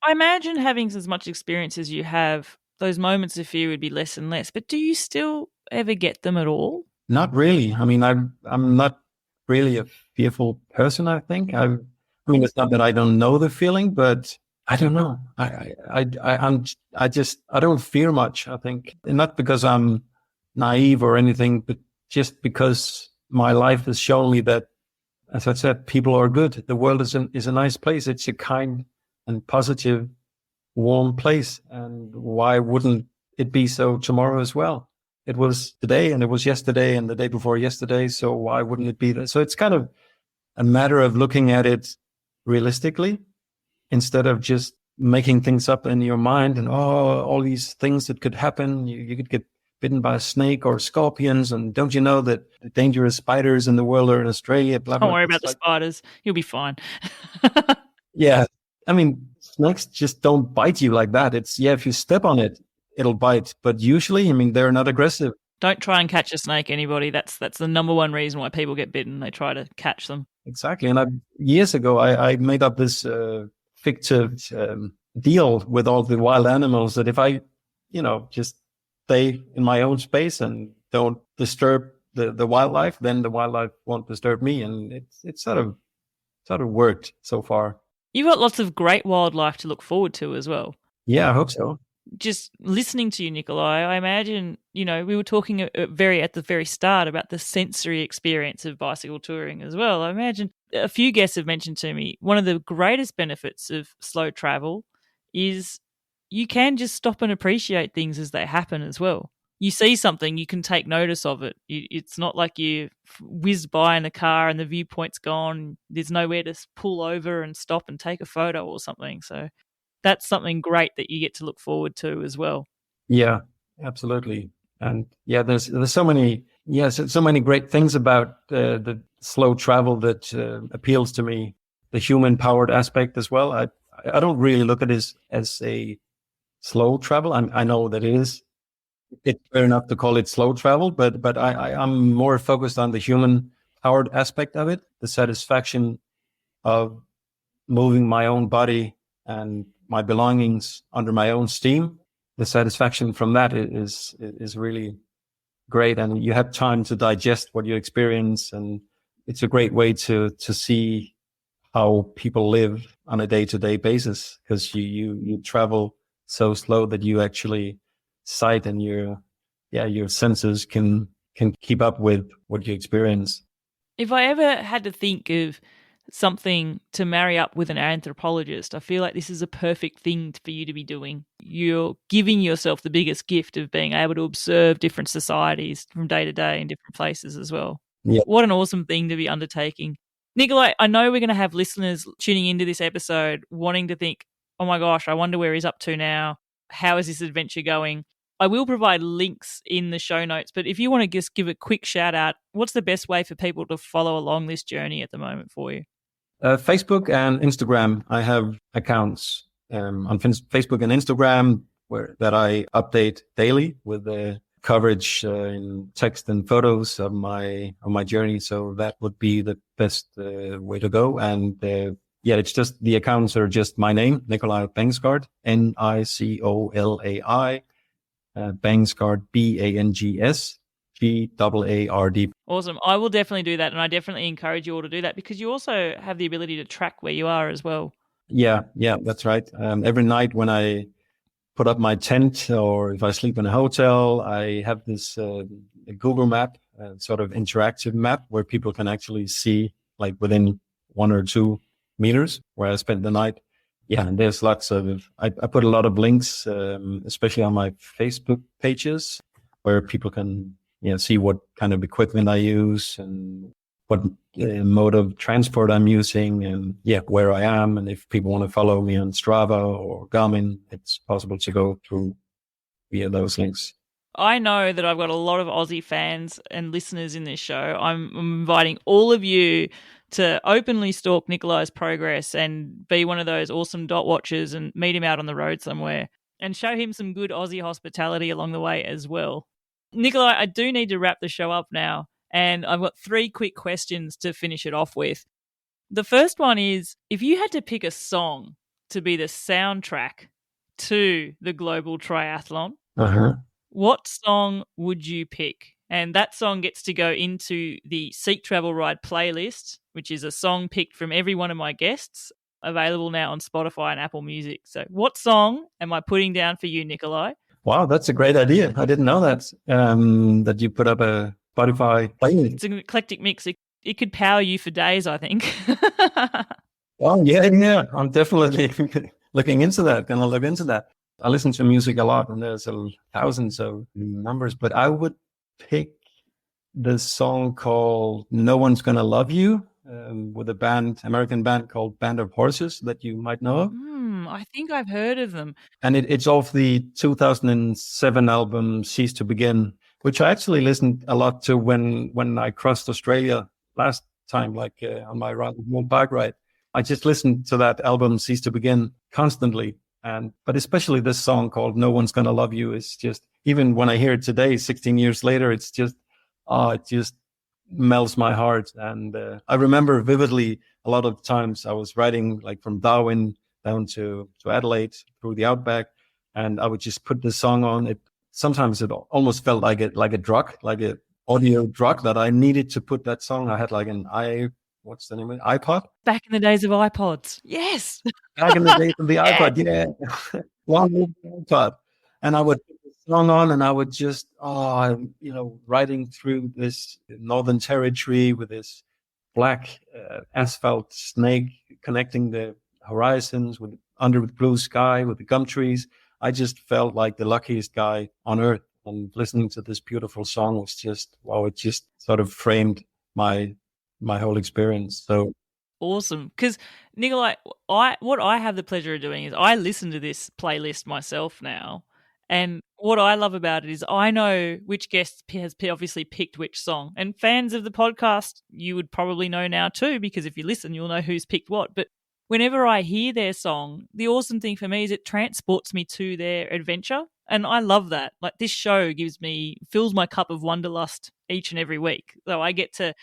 I imagine having as much experience as you have, those moments of fear would be less and less, but do you still ever get them at all? Not really. I mean, I'm not really a fearful person, I think. I mean, it's not that I don't know the feeling, but I don't know. I don't fear much, I think. And not because I'm naive or anything, but just because my life has shown me that, as I said, people are good. The world is a nice place. It's a kind and positive, warm place. And why wouldn't it be so tomorrow as well? It was today and it was yesterday and the day before yesterday. So why wouldn't it be that? So it's kind of a matter of looking at it realistically instead of just making things up in your mind and, all these things that could happen. You could get bitten by a snake or scorpions. And don't you know that the dangerous spiders in the world are in Australia? Blah, blah. Don't worry about the spiders. You'll be fine. Yeah. I mean, snakes just don't bite you like that. If you step on it, it'll bite. But usually, I mean, they're not aggressive. Don't try and catch a snake, anybody. That's the number one reason why people get bitten. They try to catch them. Exactly. And years ago, I made up this fictive deal with all the wild animals that if I, just stay in my own space and don't disturb the wildlife, then the wildlife won't disturb me. And it's sort of worked so far. You've got lots of great wildlife to look forward to as well. Yeah, I hope so. Just listening to you, Nicolai, I imagine, we were talking at the very start about the sensory experience of bicycle touring as well. I imagine a few guests have mentioned to me, one of the greatest benefits of slow travel is you can just stop and appreciate things as they happen as well. You see something, you can take notice of it. It's not like you whiz by in a car and the viewpoint's gone. There's nowhere to pull over and stop and take a photo or something. So that's something great that you get to look forward to as well. Yeah, absolutely. And there's so many great things about the slow travel that appeals to me. The human powered aspect as well. I don't really look at it as a slow travel. I know that it is. It's fair enough to call it slow travel, but I'm more focused on the human powered aspect of it, the satisfaction of moving my own body and my belongings under my own steam. The satisfaction from that is really great. And you have time to digest what you experience. And it's a great way to see how people live on a day-to-day basis, because you travel so slow that you actually sight and your senses can keep up with what you experience. If I ever had to think of something to marry up with an anthropologist, I feel like this is a perfect thing for you to be doing. You're giving yourself the biggest gift of being able to observe different societies from day to day in different places as well. Yeah. What an awesome thing to be undertaking. Nicolai, I know we're going to have listeners tuning into this episode wanting to think, oh my gosh, I wonder where he's up to now. How is this adventure going? I will provide links in the show notes, but if you want to just give a quick shout out, what's the best way for people to follow along this journey at the moment for you? Facebook and Instagram. I have accounts on Facebook and Instagram that I update daily with the coverage in text and photos of my journey. So that would be the best way to go. And it's just the accounts are just my name, Nicolai Bangsgaard, Nicolai, Bangsgaard, Bangsgaard. Awesome. I will definitely do that. And I definitely encourage you all to do that, because you also have the ability to track where you are as well. Yeah, that's right. Every night when I put up my tent or if I sleep in a hotel, I have this Google map, sort of interactive map where people can actually see like within 1 or 2 meters where I spent the night. Yeah, and there's lots of, I put a lot of links, especially on my Facebook pages, where people can see what kind of equipment I use and what mode of transport I'm using and where I am. And if people want to follow me on Strava or Garmin, it's possible to go through via those links. I know that I've got a lot of Aussie fans and listeners in this show. I'm inviting all of you to openly stalk Nicolai's progress and be one of those awesome dot watchers and meet him out on the road somewhere and show him some good Aussie hospitality along the way as well. Nicolai, I do need to wrap the show up now. And I've got 3 quick questions to finish it off with. The first one is, if you had to pick a song to be the soundtrack to the Global Triathlon, what song would you pick? And that song gets to go into the Seek Travel Ride playlist, which is a song picked from every one of my guests, available now on Spotify and Apple Music. So what song am I putting down for you, Nicolai? Wow, that's a great idea. I didn't know that, that you put up a Spotify playlist. It's an eclectic mix. It could power you for days, I think. Oh, yeah. I'm definitely looking into that. Going to look into that. I listen to music a lot, and there's thousands of numbers, but I would pick the song called No One's Gonna Love You, with a American band called Band of Horses that you might know of. I think I've heard of them. And it's off the 2007 album Cease to Begin, which I actually listened a lot to when I crossed Australia last time, on my bike ride. I just listened to that album Cease to Begin constantly. But especially this song called No One's Gonna Love You is just, even when I hear it today, 16 years later, it's just, it just melts my heart. And I remember vividly a lot of times I was riding from Darwin down to Adelaide through the outback, and I would just put the song on. Sometimes it almost felt like a drug, like an audio drug, that I needed to put that song. I had what's the name of it? iPod? Back in the days of iPods. Yes. Back in the days of the iPod, yeah. One iPod. And I would put the song on, and I would just, riding through this Northern Territory with this black asphalt snake connecting the horizons under the blue sky with the gum trees. I just felt like the luckiest guy on earth. And listening to this beautiful song was just, wow, it just sort of framed my whole experience. So awesome. Because Nicolai, what I have the pleasure of doing is I listen to this playlist myself now. And what I love about it is I know which guest has obviously picked which song. And fans of the podcast, you would probably know now too, because if you listen, you'll know who's picked what. But whenever I hear their song, the awesome thing for me is it transports me to their adventure. And I love that. This show fills my cup of wanderlust each and every week. So I get to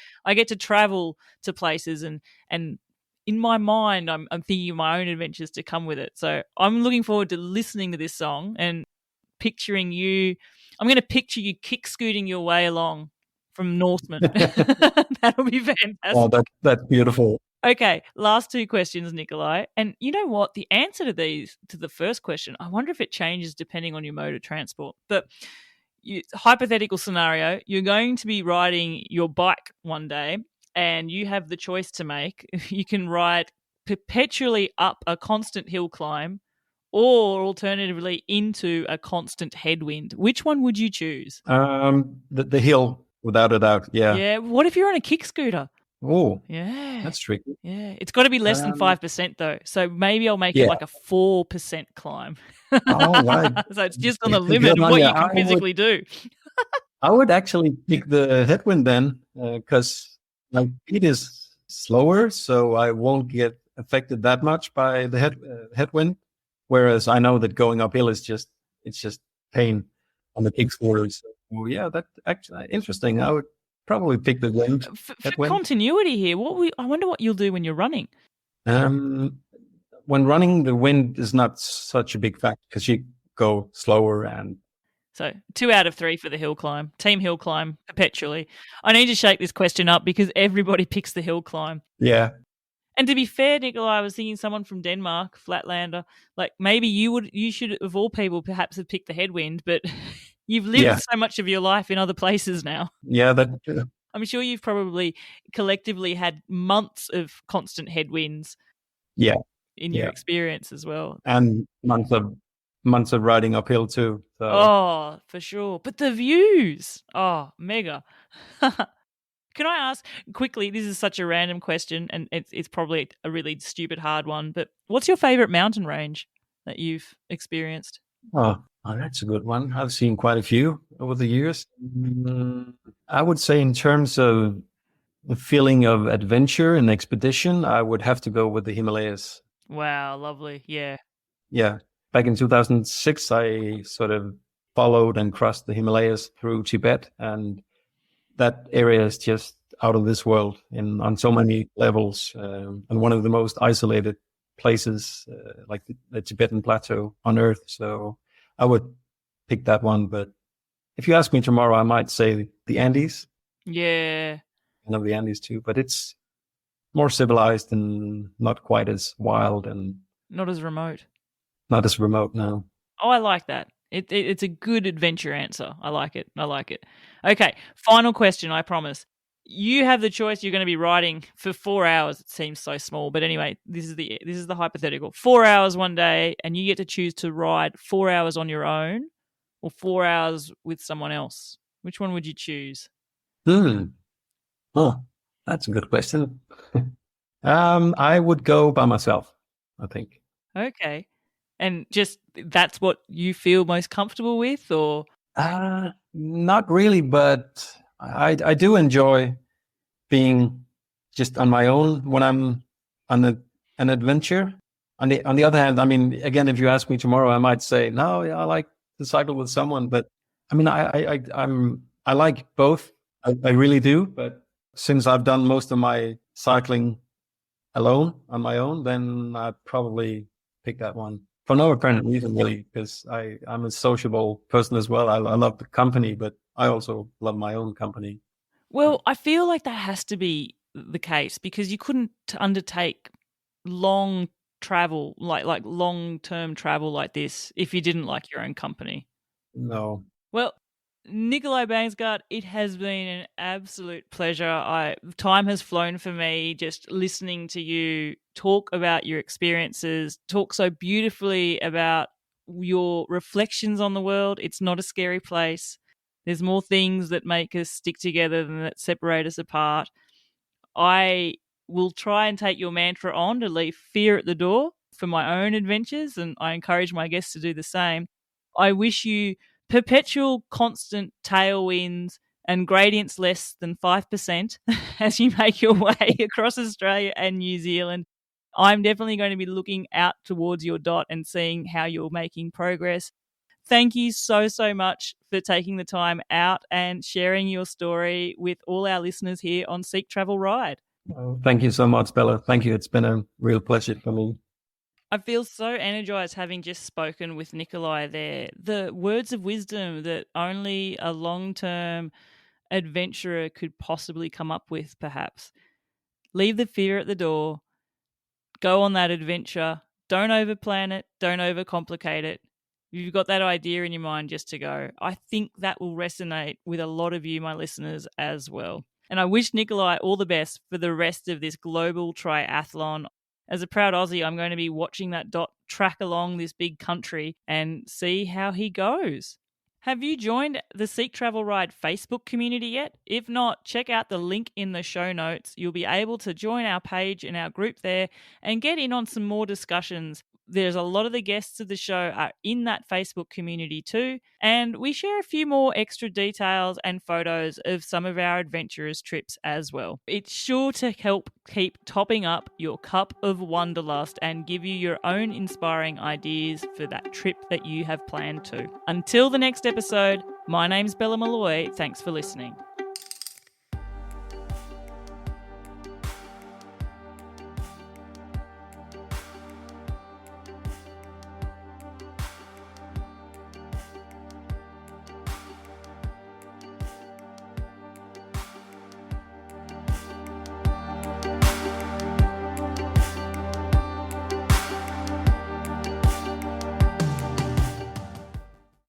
travel to places, and in my mind, I'm thinking of my own adventures to come with it. So I'm looking forward to listening to this song and picturing you. I'm going to picture you kick scooting your way along from Norseman. That'll be fantastic. Oh, that's beautiful. Okay, last 2 questions, Nicolai. And you know what? The answer to the first question, I wonder if it changes depending on your mode of transport. But hypothetical scenario, you're going to be riding your bike one day and you have the choice to make. You can ride perpetually up a constant hill climb, or alternatively into a constant headwind. Which one would you choose? The hill, without a doubt. Yeah. Yeah. What if you're on a kick scooter? Oh, yeah, that's tricky. Yeah, it's got to be less than 5% though. So maybe I'll make it like a 4% climb. Oh, right. So it's just on the limit of what you can physically do. I would actually pick the headwind then, because my speed is slower, so I won't get affected that much by the headwind. Whereas I know that going uphill it's just pain on the kick scooters. So, yeah, that's actually interesting. I would probably pick the wind. For continuity here, I wonder what you'll do when you're running. When running, the wind is not such a big factor because you go slower. And so 2 out of 3 for the hill climb. Team hill climb perpetually. I need to shake this question up because everybody picks the hill climb. Yeah. And to be fair, Nicolai, I was thinking someone from Denmark, Flatlander, maybe you should, of all people, perhaps have picked the headwind, but you've lived so much of your life in other places now. Yeah, I'm sure you've probably collectively had months of constant headwinds. Yeah. In your experience as well. And months of riding uphill too. So. Oh, for sure. But the views, mega. Can I ask quickly, this is such a random question and it's probably a really stupid hard one, but what's your favorite mountain range that you've experienced? Oh, that's a good one. I've seen quite a few over the years. I would say in terms of the feeling of adventure and expedition, I would have to go with the Himalayas. Wow, lovely. Yeah. Yeah. Back in 2006, I sort of followed and crossed the Himalayas through Tibet, and that area is just out of this world on so many levels, and one of the most isolated places, like the Tibetan Plateau on Earth. So I would pick that one. But if you ask me tomorrow, I might say the Andes. Yeah. I know the Andes too, but it's more civilized and not quite as wild and not as remote. Not as remote, no. Oh, I like that. It's a good adventure answer. I like it. Okay, final question, I promise. You have the choice. You're going to be riding for 4 hours. It seems so small, but anyway, this is the hypothetical. 4 hours one day, and you get to choose to ride 4 hours on your own or 4 hours with someone else. Which one would you choose? Oh, that's a good question. I would go by myself, I think. Okay. And just that's what you feel most comfortable with, or? Not really, but I do enjoy being just on my own when I'm on an adventure. On the other hand, I mean, again, if you ask me tomorrow, I might say, no, yeah, I like to cycle with someone. But I mean, I like both. I really do. But since I've done most of my cycling alone on my own, then I'd probably pick that one. For no apparent reason, really, because I'm a sociable person as well. I love the company, but I also love my own company. Well, I feel like that has to be the case because you couldn't undertake long travel, like long-term travel like this if you didn't like your own company. No. Well, Nicolai Bangsgaard, it has been an absolute pleasure. Time has flown for me just listening to you talk about your experiences, talk so beautifully about your reflections on the world. It's not a scary place. There's more things that make us stick together than that separate us apart. I will try and take your mantra on to leave fear at the door for my own adventures, and I encourage my guests to do the same. I wish you perpetual constant tailwinds and gradients less than 5% as you make your way across Australia and New Zealand. I'm definitely going to be looking out towards your dot and seeing how you're making progress. Thank you so much for taking the time out and sharing your story with all our listeners here on Seek Travel Ride. Oh, thank you so much, Bella. Thank you. It's been a real pleasure for me. I feel so energized having just spoken with Nicolai there. The words of wisdom that only a long-term adventurer could possibly come up with, perhaps. Leave the fear at the door. Go on that adventure. Don't overplan it. Don't overcomplicate it. You've got that idea in your mind just to go. I think that will resonate with a lot of you, my listeners, as well. And I wish Nicolai all the best for the rest of this global triathlon. As a proud Aussie, I'm going to be watching that dot track along this big country and see how he goes. Have you joined the Seek Travel Ride Facebook community yet? If not, check out the link in the show notes. You'll be able to join our page and our group there and get in on some more discussions. There's a lot of the guests of the show are in that Facebook community too, and we share a few more extra details and photos of some of our adventurous trips as well. It's sure to help keep topping up your cup of wanderlust and give you your own inspiring ideas for that trip that you have planned too. Until the next episode, my name's Bella Malloy. Thanks for listening.